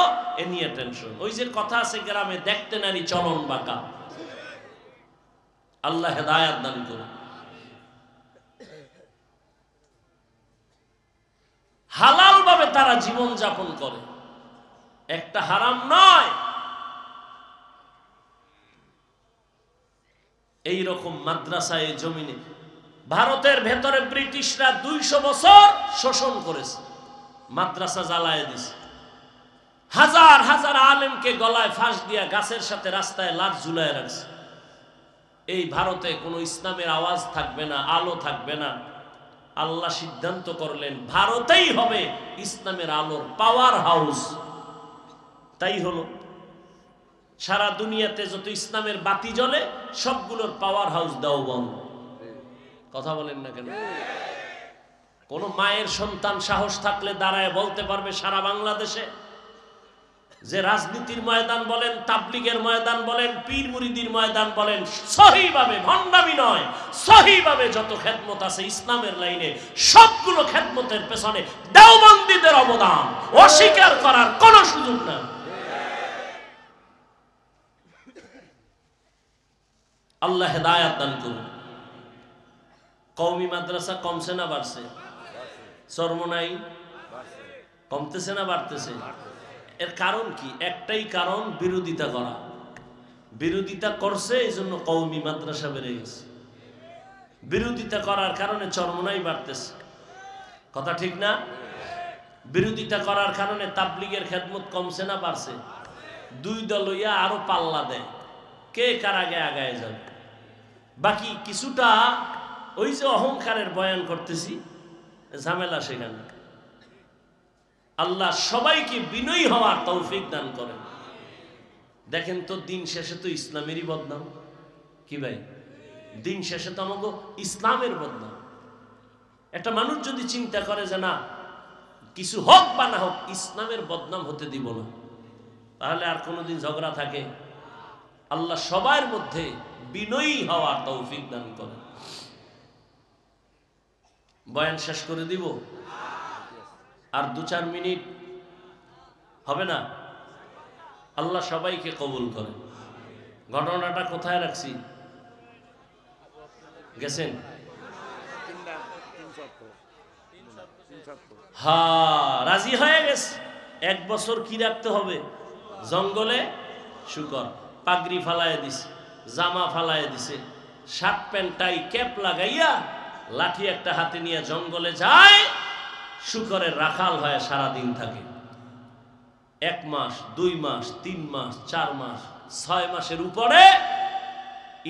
এ নিয়ে টেনশন। ওই যে কথা আছে গ্রামে, দেখতে নারী চলন বাঁকা। আল্লাহ হেদায়াত দান করুন। হালাল ভাবে তারা জীবন যাপন করে, একটা হারাম নয়। এই রকম মাদ্রাসায় জমিনে ভারতের ভেতরে ব্রিটিশরা 200 বছর শোষণ করেছে, মাদ্রাসা জ্বালায় দিছে, হাজার হাজার আলেমকে গলায় ফাঁস দিয়া গাছের সাথে রাস্তায় লাশ ঝুলায় রাখছে। এই ভারতে কোনো ইসলামের আওয়াজ থাকবে না, আলো থাকবে না। আল্লাহ সিদ্ধান্ত করলেন ভারতেই হবে ইসলামের আলোর পাওয়ার হাউস। তাই হলো, সারা দুনিয়াতে যত ইসলামের বাতি জ্বলে সবগুলোর পাওয়ার হাউস দেওবন্দ। কথা বলেন না কেন? কোন মায়ের সন্তান সাহস থাকলে দাঁড়ায় বলতে পারবে সারা বাংলাদেশে যে রাজনীতির ময়দান বলেন, তাবলীগের ময়দান বলেন, পীর মুরিদির ময়দান বলেন, সহিভাবে, ভণ্ডামি নয়, সহিভাবে যত খেদমত আছে ইসলামের লাইনে, সবগুলো খেদমতের পেছনে দেওবন্দীদের অবদান অস্বীকার করার কোনো সুযোগ না। আল্লাহ হেদায়াত দান করুন। কওমি মাদ্রাসা কমছে না বাড়ছে? চরমোনাই কমতেছে না বাড়তেছে? এর কারণ কি? একটাই কারণ, বিরোধিতা করা। বিরোধিতা করছে, এই জন্য কওমি মাদ্রাসা বেড়ে গেছে। বিরোধিতা করার কারণে চরমোনাই বাড়তেছে। কথা ঠিক না? বিরোধিতা করার কারণে তাবলীগের খেদমত কমছে না বাড়ছে? 2 দল হইয়া আরো পাল্লা দেয়, কে কার আগে আগায় যাবে। বাকি কিছুটা ওই যে অহংকারের বয়ান করতেছি, ঝামেলা সেখানে। আল্লাহ সবাইকে বিনয়ী হওয়ার তৌফিক দান করেন। দেখেন তো, দিন শেষে তো ইসলামেরই বদনাম। কি ভাই? দিন শেষে তো আমাকে ইসলামের বদনাম। একটা মানুষ যদি চিন্তা করে যে না, কিছু হোক বা না হোক ইসলামের বদনাম হতে দিব না। তাহলে আর কোনোদিন ঝগড়া থাকে? আল্লাহ সবার মধ্যে বিনয়ী হওয়ার তৌফিক দান করে। বয়ান শেষ করে দিব, আর 2-4 মিনিট হবে না? আল্লাহ সবাইকে কবুল করে। ঘটনাটা কোথায় রাখছি গেছেন? হ্যাঁ, রাজি হয়ে গেছে। 1 বছর কি রাখতে হবে? জঙ্গলে শুকর, পাগড়ি ফালায় দিছে, জামা ফালায় দিছে, শার্ট প্যান্ট টাই ক্যাপ লাগাইয়া লাঠি একটা হাতে নিয়ে জঙ্গলে যায়, শুকরের রাখাল হয়ে সারাদিন থাকে। 1 মাস, 2 মাস, 3 মাস, 4 মাস, 6 মাসের উপরে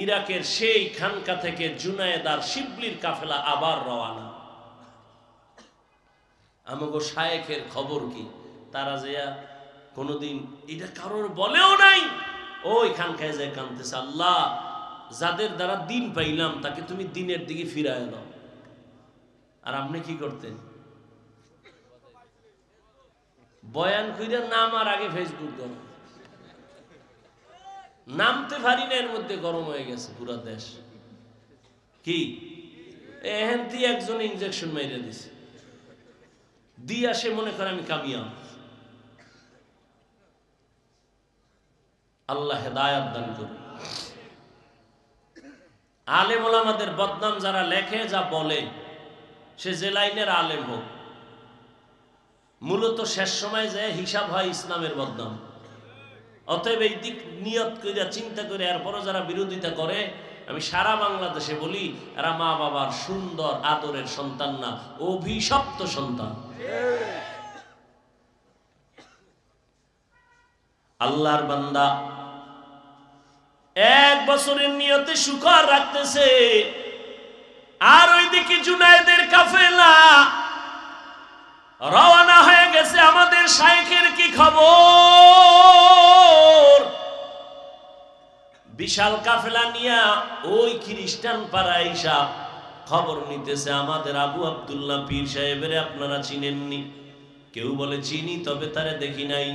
ইরাকের সেই খানকা থেকে জুনায়েদ আর শিবলির কাফেলা আবার রওয়ানা। আমাগো শায়েখের খবর কি? তারা যে কোনোদিন এটা কারোর বলেও নাই, ওই খানকায় যায় কানতেছে, আল্লাহ যাদের দ্বারা দিন পাইলাম তাকে তুমি দিনের দিকে ফিরায় দাও। আর আপনি কি করতেন? বয়ান কইরা নামার আগে ফেসবুক গরম, নামতে পারি না, এর মধ্যে গরম হয়ে গেছে পুরা দেশ। কি এহেনতি একজন ইনজেকশন মাইরে দিছে, দিয়া সে মনে করে আমি কামিয়াব। আল্লাহ হেদায়াত দান করুন। আলেম ওলামাদের বদনাম যারা লেখে, যা বলে, সে যে লাইনের আলেম হোক, মূলত শেষ সময় যায় হিসাব হয় ইসলামের বদনাম। অতএব এই দিক নিয়ত করে চিন্তা করে এরপরও যারা বিরোধিতা করে, আমি সারা বাংলাদেশে বলি, এরা মা বাবার সুন্দর আদরের সন্তান না, অভিশপ্ত সন্তান। আল্লাহর বান্দা 1 বছরের নিয়তে শুকর রাখতেছে, আর ওইদিকে জুনায়েদের কাফেলা রওনা হয়ে গেছে। আমাদের শায়েখের কি খবর? বিশাল কাফেলা নিয়া ওই খ্রিস্টান পাড়ায় আইসা খবর নিতেছে, আমাদের আবু আব্দুল্লাহ পীর সাহেবের আপনারা চিনেননি? কেউ বলে চিনি, তবে তারে দেখি নাই।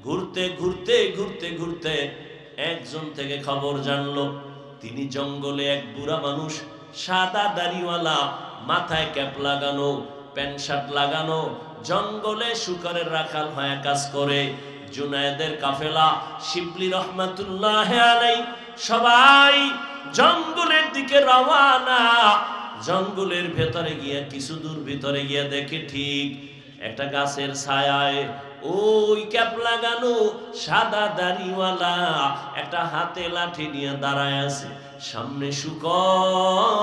ঘুরতে ঘুরতে ঘুরতে ঘুরতে একজন থেকে খবর জানলো, তিনি জঙ্গলে এক বুড়া মানুষ, সাদা দাড়িওয়ালা, মাথায় ক্যাপ লাগানো, প্যান্ট শার্ট লাগানো, জঙ্গলে শুকরের রাখাল হয়ে কাজ করে। জুনায়েদের কাফেলা, শিবলি রহমাতুল্লাহ আলাই, সবাই জঙ্গলের দিকে রওয়ানা। জঙ্গলের ভেতরে গিয়ে কিছু দূর ভিতরে গিয়ে দেখে ঠিক একটা গাছের ছায়ায় ওই ক্যাপ লাগানো সাদা দাড়িওয়ালা একটা হাতে লাঠি নিয়ে দাঁড়ায় আছে, সামনে শুকর।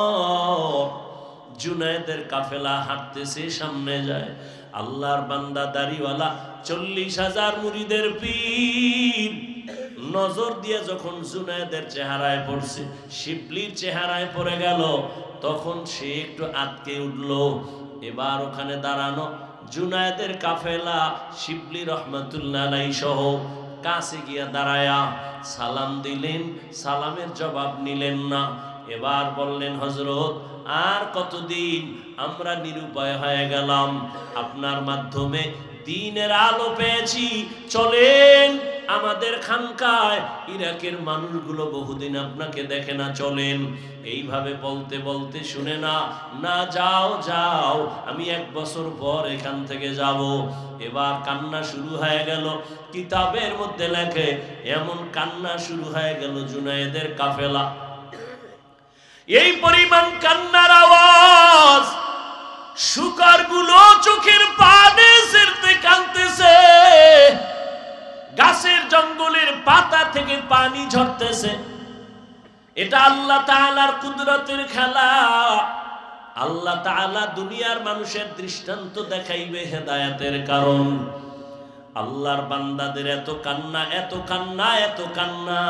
জুনায়েদের কাফেলা হাঁটতেছে, সামনে যায়। আল্লাহর বান্দা দাড়িওয়ালা 40,000 মুরিদের পীর নজর দিয়ে যখন জুনায়েদের চেহারায় পড়ছে, শিবলির চেহারায় পড়ে গেল, তখন সে একটু আটকে উঠল। এবার ওখানে দাঁড়ানো জুনায়েদের কাফেলা, শিবলি রহমাতুল্লাহ আলাইহি সহ কাছে গিয়া দাঁড়ায়া সালাম দিলেন, সালামের জবাব নিলেন না। এবার বললেন, হযরত আর কতদিন আমরা নিরুপায় হয়ে গেলাম, আপনার মাধ্যমে দ্বীনের আলো পেয়েছি, চলেন আমাদের খানকায়। ইরাকের মানুষগুলো বহুদিন আপনাকে দেখে না, চলেন। এইভাবে বলতে বলতে শুনে না, না যাও যাও, আমি 1 বছর পর এখান থেকে যাব। এবার কান্না শুরু হয়ে গেল। কিতাবের মধ্যে লেখে এমন কান্না শুরু হয়ে গেল জুনায়েদের কাফেলা, এই পরিমাণ কান্নার আওয়াজ, শুকরগুলো চোখের পানি ছেড়ে কাঁদতেছে, গাছের জঙ্গলের পাতা থেকে পানি ঝরতেছে। এটা আল্লাহ তাআলার কুদরতের খেলা। আল্লাহ তাআলা দুনিয়ার মানুষের দৃষ্টান্ত দেখাইবে হেদায়েতের কারণ। আল্লাহর বান্দাদের এত কান্না, এত কান্না, এত কান্না,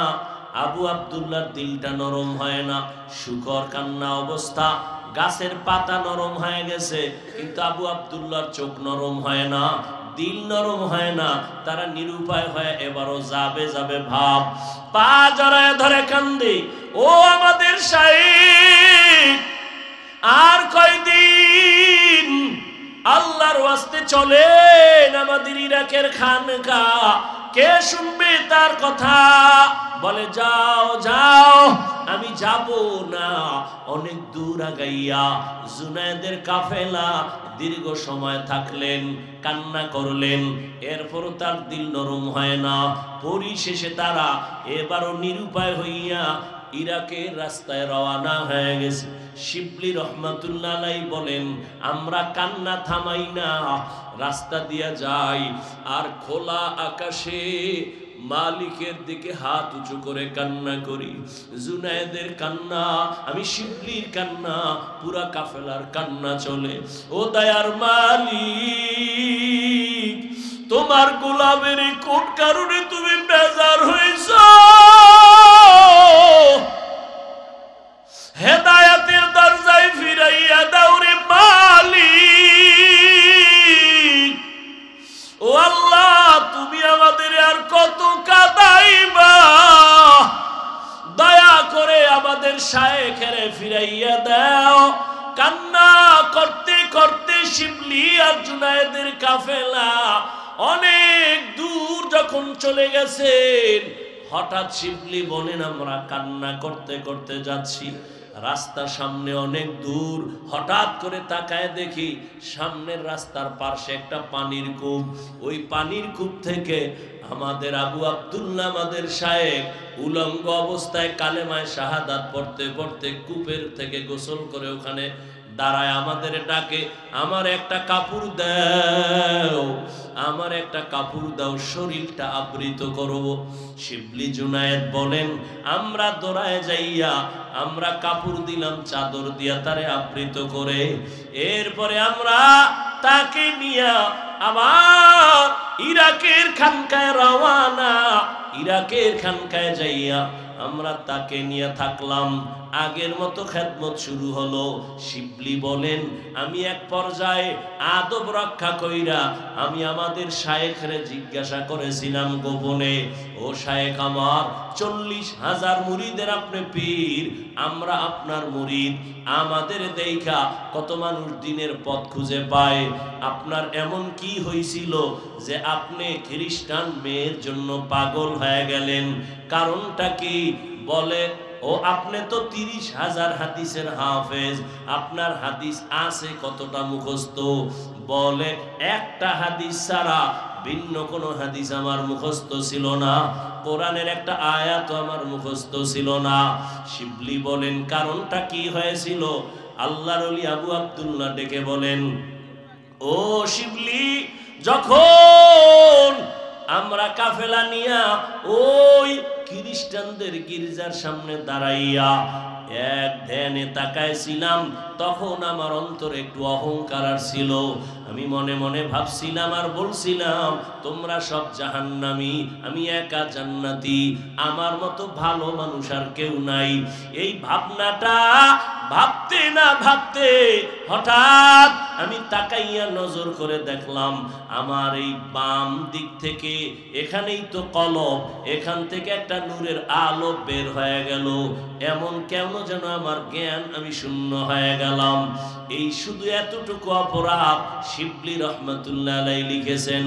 আবু আব্দুল্লাহর দিলটা নরম হয় না। শুকর কান্না অবস্থা, গাছের পাতা নরম হয়ে গেছে, কিন্তু আবু আব্দুল্লাহর চোখ নরম হয় না, দিল নরম হয় না। তারা নিরুপায় হয়ে এবারও যাবে যাবে ভাব, পা জড়ায় ধরে কান্দে, ও আমাদের শাইখ, আর কয়দিন আল্লাহর ওয়াস্তে চলেন আমাদের ইরাকের খানকা, কে শুনবে তার কথা? বলে যাও যাও, আমি যাব না। অনেক দূর আগাইয়া জুনায়েদের কাফেলা দীর্ঘ সময় থাকলেন, কান্না করলেন, এরপরও তার দিল নরম হয় না। পরিশেষে তারা এবারও নিরুপায় হইয়া ইরাকের রাস্তায় রওনা হয়ে গেছে। শিবলি রহমাতুল্লাহ আলাইহি বলেন, আমরা কান্না থামাই না, রাস্তা দিয়া যাই আর খোলা আকাশে মালিকের দিকে হাত উঁচু করে কান্না করি। জুনায়েদের কান্না, আমি শিবলির কান্না, পুরা কাফেলার কান্না চলে। ও দয়ার মালিক, তোমার গোলামের কোন কারণে তুমি বেজার হইছ? হেদায়েতের দরজায় ফিরাইয়া দাও রে মালিক। ও আল্লাহ, তুমি আমাদের আর কত কাঁদাইবা? দয়া করে আমাদের শায়েখের ফিরাইয়া দাও। কান্না করতে করতে শিবলি আর জুনায়েদের কাফেলা অনেক দূর যখন চলে গেছেন, হঠাৎ শিবলি বলেন, আমরা কান্না করতে করতে যাচ্ছি, রাস্তা সামনে অনেক দূর, হঠাৎ করে তাকায় দেখি সামনের রাস্তার পাশে একটা পানির কূপ। ওই পানির কূপ থেকে আমাদের আবু আব্দুল্লাহ, আমাদের শায়েখ, উলঙ্গ অবস্থায় কালেমায় শাহাদাত পড়তে পড়তে কূপের থেকে গোসল করে ওখানে দাঁড়ায় আমাদের ডাকে, আমার একটা কাপড় দাও, আমার একটা কাপড় দাও, শরীরটা আবৃত করব। শিবলি জুনায়েদ বলেন, আমরা দৌড়ায় যাইয়া আমরা কাপড় দিলাম, চাদর দিয়া তারে আবৃত করে। এরপরে আমরা তাকে নিয়ে আবার ইরাকের খানকায় রওয়ানা। ইরাকের খানকায় যাইয়া আমরা তাকে নিয়ে থাকলাম। আগের মতো খেদমত শুরু হলো। শিবলি বলেন, আমি এক পর্যায়ে আদব রক্ষা কইরা আমি আমাদের শায়েখরে জিজ্ঞাসা করেছিলাম গোপনে, ও শায়েখ আমার, 40,000 মুরিদের আপনি পীর, আমরা আপনার মুরিদ, আমাদের দেখা কত মানুষ দিনের পথ খুঁজে পায়, আপনার এমন কি হয়েছিল যে আপনি খ্রিস্টান মেয়ের জন্য পাগল হয়ে গেলেন? কারণটা কি? বলে, ও আপনি তো 30,000 হাদিসের হাফেজ, আপনার হাদিস আছে কতটা মুখস্থ? বলে, একটা হাদিস ছাড়া ভিন্ন কোনো হাদিস আমার মুখস্থ ছিল না, কোরআনের একটা আয়াত আমার মুখস্থ ছিল না। শিবলি বলেন, কারণটা কি হয়েছিল? আল্লাহর ওলি আবু আব্দুল্লাহ ডেকে বলেন, ও শিবলি, যখন আমরা কাফেলা নিয়া ওই খ্রিস্টানদের গির্জার সামনে দাঁড়াইয়া এক ধ্যানে তাকাইছিলাম, তখন আমার অন্তরে একটু অহংকার ছিল। আমি মনে মনে ভাবছিলাম আর বলছিলাম, তোমরা সব জাহান্নামী, আমি একা জান্নাতি, আমার মতো ভালো মানুষ আর কেউ নাই। এই ভাবনাটা ভাবতে না ভাবতে হঠাৎ আমি তাকাইয়া নজর করে দেখলাম, আমার এই বাম দিক থেকে, এখানেই তো কলব, এখান থেকে একটা নূরের আলো বের হয়ে গেল। এমন কেন যেন আমার জ্ঞান, আমি শূন্য হয়ে গেলাম। এই শুধু এতটুকু অপরাধ শিবলি রহমাতুল্লাহ আলাইহি লিখেছেন।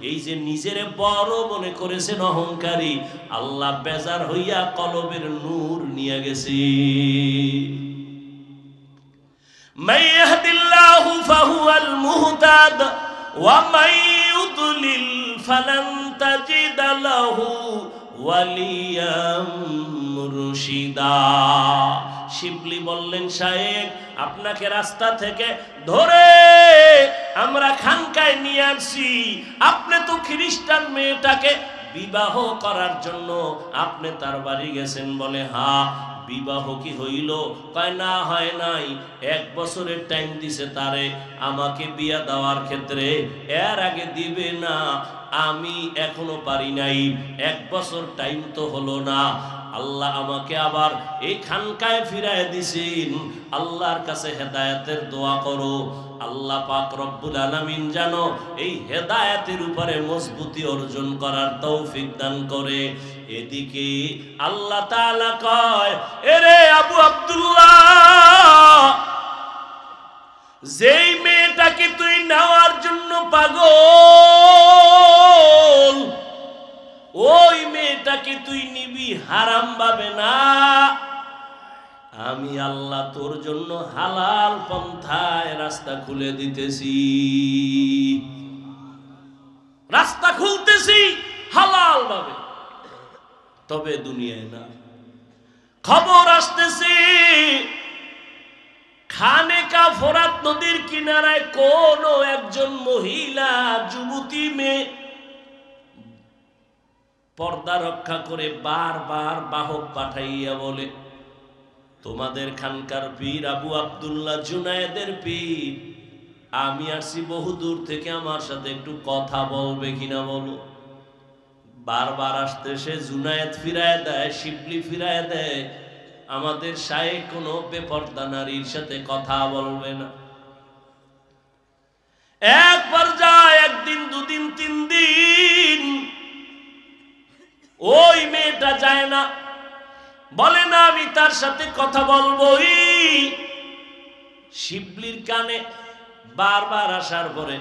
এই যে নিজের বড় মনে করেছেন, অহংকারী, আল্লাহ বেজার হইয়া কলবের নূর নিয়ে গেছে। من يهد الله فهو المهتد ومن يضلل فلن تجد له وليا مرشدا। শিবলি বললেন, শায়েখ, আপনাকে রাস্তা থেকে ধরে আমরা খানকায় নিয়ে আসছি, আপনি তো খ্রিস্টান মেয়েটাকে বিবাহ করার জন্য আপনি তার বাড়ি গেছেন। বলে, হ্যাঁ। বিবাহ কি হইল? কয় না, হয় নাই। 1 বছরের টাইম দিছে তারে আমাকে বিয়া দেওয়ার ক্ষেত্রে, এর আগে দিবে না, আমি এখনো পারি নাই, 1 বছর টাইম তো হলো না। আল্লাহ আমাকে আবার এই খানকায় ফিরায় দিছেন। আল্লাহর কাছে হেদায়েতের দোয়া করো, আল্লাহ পাক রব্বুল আলামিন যেন এই হেদায়েতের উপরে মজবুতি অর্জন করার তৌফিক দান করে। এদিকে আল্লাহ তাআলা কয়, এরে আবু আব্দুল্লাহ, যেই মেয়েটাকে তুই নেওয়ার জন্য পাগল হারাম ভাবে না, আমি আল্লাহ তোর জন্য হালাল পন্থায় রাস্তা খুলে দিতেছি, রাস্তা খুলতেছি হালাল ভাবে। তবে দুনিয়ায় না। খবর আসতেছে খানেকা ফোরাত নদীর কিনারায় কোন একজন মহিলা যুবতী মেয়ে পর্দা রক্ষা করে বারবার বাহক পাঠাইয়া বলে, তোমাদের খানকার পীর আবু আব্দুল্লাহ জুনায়েদের পীর, আমি আসছি বহু দূর থেকে, আমার সাথে একটু কথা বলবে কিনা বলো। বারবার আসতে সে জুনায়েদ ফিরায় দেয়, শিবলি ফিরায় দেয়, আমাদের শায়েখ কোনো বেপর্দা নারীর সাথে কথা বলবে না। একবার যায়, একদিন, দুদিন, 3 দিন, ওই মেয়েটা যায় না, বলে না আমি তার সাথে কথা বলবোই। শিবলির কানে বারবার আসার পরে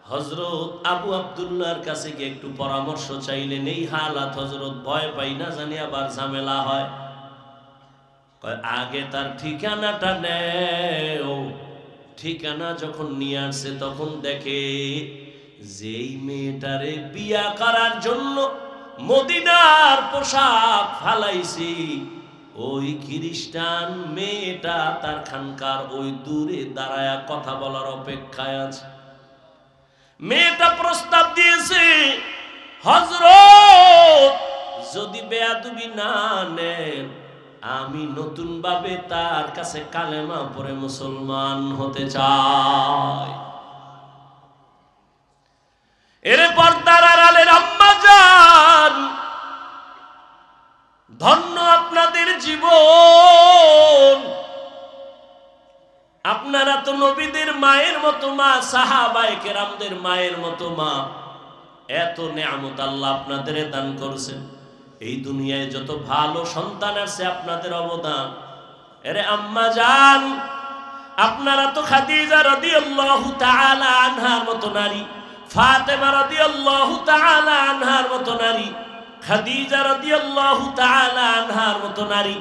হযরত আবু আব্দুল্লাহর কাছে গিয়ে একটু পরামর্শ চাইলেন। এই হালাত হযরত ভয় পাই না জানি আবার ঝামেলা হয়। আগে তার ঠিকানাটা নেও। ঠিকানা যখন নিয়ে আসছে তখন দেখে যেই মেয়েটারে বিয়া করার জন্য মদিনার পোশাক ফালাইছি, ওই খ্রিস্টান মেয়েটা তার খানকার ওই দূরে দাঁড়ায়া কথা বলার অপেক্ষায় আছে। মেয়েটা প্রস্তাব দিয়েছে, হযরত যদি বেয়াদবি না নেন, আমি নতুন ভাবে তার কাছে কালেমা পড়ে মুসলমান হতে চাই। এরে পর্দার আড়ালের আম্মা জান, ধন্য আপনাদের জীবন। আপনারা তো নবীদের মায়ের মতো মা, সাহাবায়ে কেরামদের মায়ের মতো মা। এত নেয়ামত আল্লাহ আপনাদের দান করেছেন। এই দুনিয়ায় যত ভালো সন্তান আছে আপনাদের অবদান। এরে আম্মা জান, আপনারা তো খাদিজা রাদিয়াল্লাহু তাআলা আনহার মতো নারী, ফাতেমা রাদিয়াল্লাহু তাআলা আনহার মতো নারী, খাদিজা রাদিয়াল্লাহু তাআলা আনহার মতো নারী।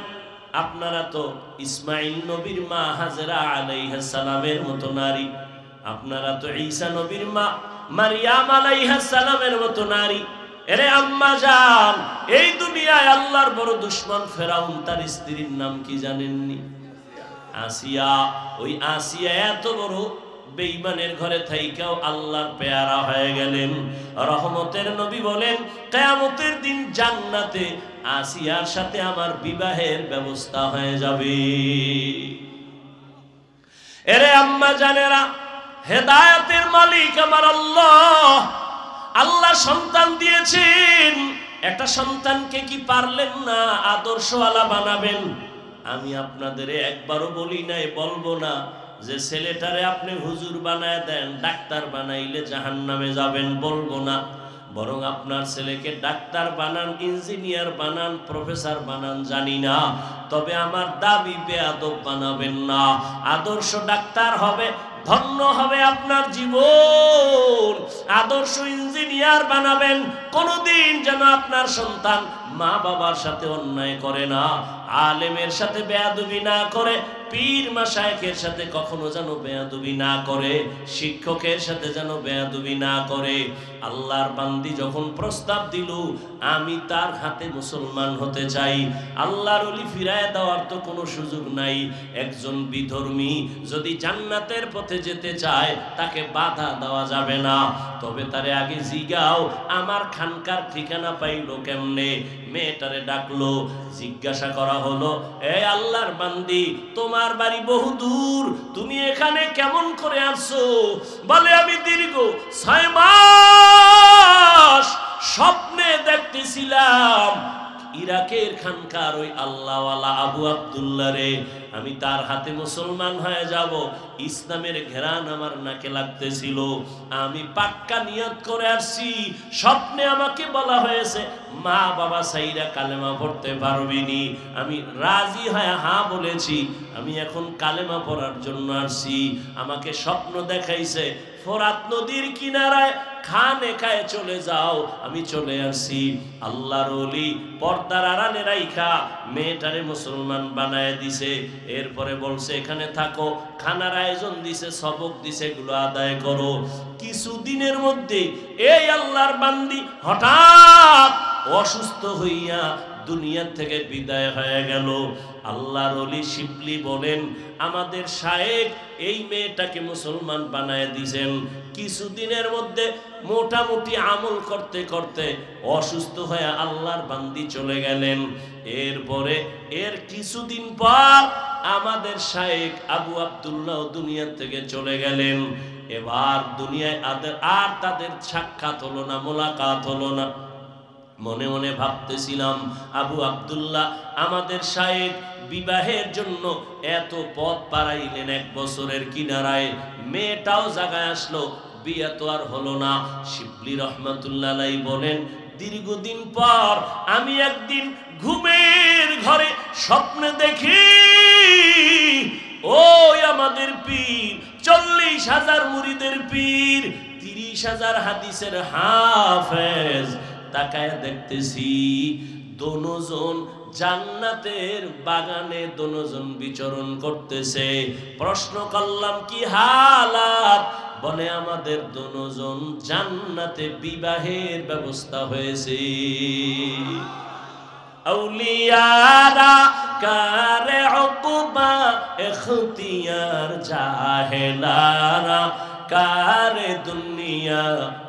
আপনারা তো ইসমাইল নবীর মা হাজরা আলাইহিস সালামের মতো নারী। আপনারা তো ঈসা নবীর মা মারইয়াম আলাইহিস সালামের মতো নারী। এরে আম্মা জান, এই দুনিয়ায় আল্লাহর বড় দুশমন ফেরাউন, তার স্ত্রীর নাম কি জানেননি? আসিয়া। ওই আসিয়া এত বড় বেঈমানের ঘরে থাইকাও আল্লাহর পেয়ারা হয়ে গেলেন। রহমতের নবী বলেন, কিয়ামতের দিন জান্নাতে আসিয়ার সাথে আমার বিবাহের ব্যবস্থা হয়ে যাবে। এরে আম্মা জানেরা, হেদায়েতের মালিক আমার আল্লাহ। আল্লাহ সন্তান দিয়েছেন, একটা সন্তানকে কি পারলেন না আদর্শওয়ালা বানাবেন? আমি আপনাদের একবারও বলি নাই, বলবো না যে ছেলেটারে আপনি হুজুর বানায় দেন, ডাক্তার বানাইলে জাহান্নামে যাবেন, বলবো না। বরং আপনার ছেলেকে ডাক্তার বানান, ইঞ্জিনিয়ার বানান, প্রফেসর বানান, জানি না, তবে আমার দাবি বেয়াদব বানাবেন না। আদর্শ ডাক্তার হবে, ধন্য হবে আপনার জীবন। আদর্শ ইঞ্জিনিয়ার বানাবেন। কোনদিন যেন আপনার সন্তান মা বাবার সাথে অন্যায় করে না, আলেমের সাথে বেয়াদবি না করে, পীর মাশায়েখের সাথে কখনো যেন বেয়াদবি না করে, শিক্ষকের সাথে যেন বেয়াদবি না করে। আল্লাহর বান্দি যখন প্রস্তাব দিল আমি তার হাতে মুসলমান হতে চাই, আল্লাহর ওলি ফিরায় দেওয়ার তো কোনো সুযোগ নাই। একজন বিধর্মী যদি জান্নাতের পথে যেতে চায় তাকে বাধা দেওয়া যাবে না। তবে তারে আগে জিগাও আমার খানকার ঠিকানা পাইলো কেমনে। মেয়েটারে ডাকলো, জিজ্ঞাসা করা হলো, এ আল্লাহর বান্দি, তোমার বাড়ি বহু দূর, তুমি এখানে কেমন করে আসছো? বলে আমি দীর্ঘ 6 মাস স্বপ্নে দেখতেছিলাম ইরাকের খানকার ওই আল্লাহওয়ালা আবু আব্দুল্লাহ রে, আমি তার হাতে মুসলমান হয়ে যাব। ইসলামের ঘেরান আমার নাকে লাগতেছিল, আমি পাক্কা নিয়ত করে আসছি। স্বপ্নে আমাকে বলা হয়েছে মা বাবা সাইরা কালেমা পড়তে পারবিনি। আমি রাজি হয়ে হ্যাঁ বলেছি, আমি এখন কালেমা পড়ার জন্য আসছি। আমাকে স্বপ্ন দেখাইছে ফোরাত নদীর কিনারায় খানেকায় চলে যাও, আমি চলে আসছি। আল্লাহর ওলি পর্দার আড়ালে রাইখা মেয়েটারে মুসলমান বানায় দিছে। এরপরে বলছে এখানে থাকো, খানার আয়োজন দিছে, সবক দিছে, এগুলো আদায় করো। কিছুদিনের মধ্যে এই আল্লাহর বান্দি হঠাৎ অসুস্থ হইয়া দুনিয়া থেকে বিদায় হয়ে গেল। আল্লাহর ওলি শিবলি বলেন আমাদের শায়েখ এই মেয়েটাকে মুসলমান বানায় দিয়েছেন। কিছুদিনের মধ্যে মোটামুটি আমল করতে করতে অসুস্থ হয়ে আল্লাহর বান্দি চলে গেলেন। এরপরে এর কিছুদিন পর আমাদের শায়েখ আবু আব্দুল্লাহ দুনিয়া থেকে চলে গেলেন। এবার দুনিয়ায় আর তাদের সাক্ষাৎ হলো না, মোলাকাত হলো না। মনে মনে ভাবতেছিলাম আবু আব্দুল্লাহ আমাদের শায়েখ বিবাহের জন্য এত পথ পাড়াইলেন, 1 বছরের কিনারায়, মেয়েটাও জায়গায় আসলো, বিয়ে তো আর হলো না। শিবলি রহমাতুল্লাহ আলাইহি বলেন দীর্ঘদিন পর আমি একদিন ঘুমের ঘরে স্বপ্নে দেখি ওই আমাদের পীর, 40,000 মুরিদের পীর, 30,000 হাদিসের হাফেজ, তাকায় দেখতেছি দোনোজন জান্নাতের বাগানে দোনোজন বিচরণ করতেছে। প্রশ্ন করলাম কি হালাত? বলে আমাদের দোনোজন জান্নাতে বিবাহের ব্যবস্থা হয়েছে। আউলিয়ারা কারে উকবা ইখতিয়ার, জাহেলারা কারে দুনিয়া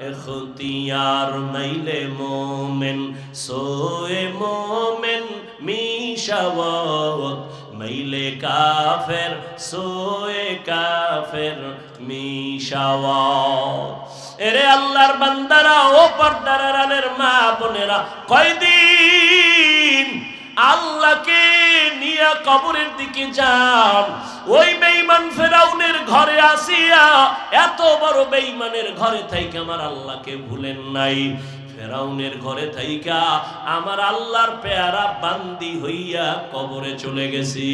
ইখতিয়ার, মাইলে মোমেন সোয়ে মোমেন মিশাওয়াত, মাইলে কাফের সোয়ে কাফের মিশাওয়াত। এরে আল্লাহর বান্দারা, ও পর্দার আড়ালের মা বোনেরা, কয়দিন আল্লাহকে নিয়ে কবরের দিকে যান। ওই বেঈমান ফেরাউনের ঘরে আসিয়া, এত বড় বেঈমানের ঘরে থাইকা আমার আল্লাহকে ভুলেন নাই। ফেরাউনের ঘরে থাইকা আমার আল্লাহর পেয়ারা বান্দি হইয়া কবরে চলে গেছি।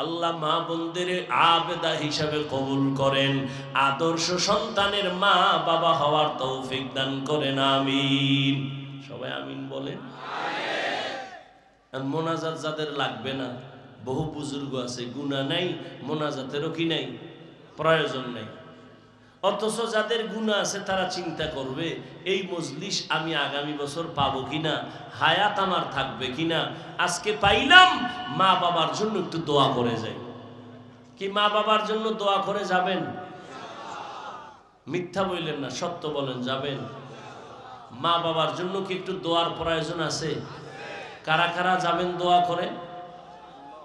আল্লাহ মা বোনদের আবেদা হিসাবে কবুল করেন, আদর্শ সন্তানের মা বাবা হওয়ার তৌফিক দান করেন, আমিন। সবাই আমিন বলেন। মোনাজাত যাদের লাগবে না, বহু বুজুর্গ আছে, গুনাহ নাই, মোনাজাতেরও কি নাই, প্রয়োজন নাই। অথচ যাদের গুনাহ আছে তারা চিন্তা করবে এই মজলিস আমি আগামী বছর পাবো কিনা, হায়াত আমার থাকবে কিনা। আজকে পাইলাম, মা বাবার জন্য একটু দোয়া করে যাই। কি মা বাবার জন্য দোয়া করে যাবেন? মিথ্যা বললেন না, সত্য বলেন, যাবেন? মা বাবার জন্য কি একটু দোয়ার প্রয়োজন আছে? কারা কারা যাবেন দোয়া করে?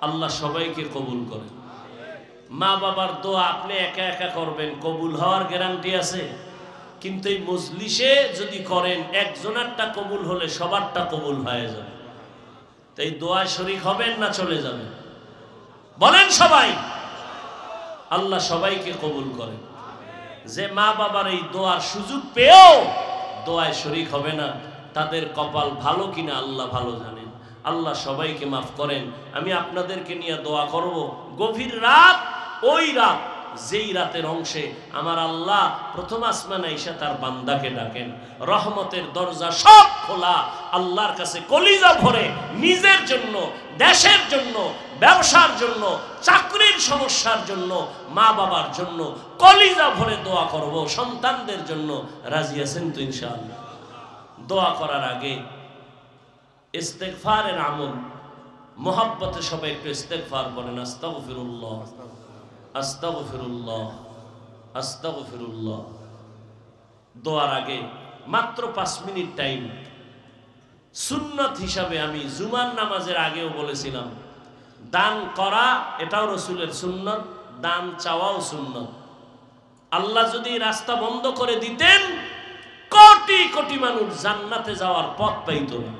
আল্লাহ সবাইকে কবুল করেন। মা বাবার দোয়া আপনি একা একা করবেন, কবুল হওয়ার গ্যারান্টি আছে? কিন্তু এই মজলিসে যদি করেন, একজনেরটা কবুল হলে সবারটা কবুল হয়ে যাবে। তো এই দোয়ায় শরীক হবেন না চলে যাবেন? বলেন সবাই। আল্লাহ সবাইকে কবুল করেন। যে মা বাবার এই দোয়ার সুযোগ পেয়েও দোয়ায় শরীক হবে না, তাদের কপাল ভালো কিনা আল্লাহ ভালো জানেন। আল্লাহ সবাইকে মাফ করেন। আমি আপনাদেরকে নিয়ে দোয়া করব। গভীর রাত, ওই রাত যেই রাতের অংশে আমার আল্লাহ প্রথম আসমানে এসে তার বান্দাকে ডাকেন, রহমতের দরজা সব খোলা, আল্লাহর কাছে কলিজা ভরে নিজের জন্য, দেশের জন্য, ব্যবসার জন্য, চাকরির সমস্যার জন্য, মা বাবার জন্য কলিজা ভরে দোয়া করব। সন্তানদের জন্য রাজি আছেন তো ইনশাআল্লাহ? দোয়া করার আগে ইস্তেগফারের আমল, মোহাব্বতে সবাই একটু ইস্তেগফার বলেন। আস্তাগফিরুল্লাহ, আস্তাগফিরুল্লাহ, আস্তাগফিরুল্লাহ। দোয়ার আগে মাত্র 5 মিনিট টাইম সুন্নত হিসাবে, আমি জুমার নামাজের আগেও বলেছিলাম, দান করা এটাও রাসূলের সুন্নত, দান চাওয়াও সুন্নত। আল্লাহ যদি রাস্তা বন্ধ করে দিতেন, কোটি কোটি মানুষ জান্নাতে যাওয়ার পথ পাইত না।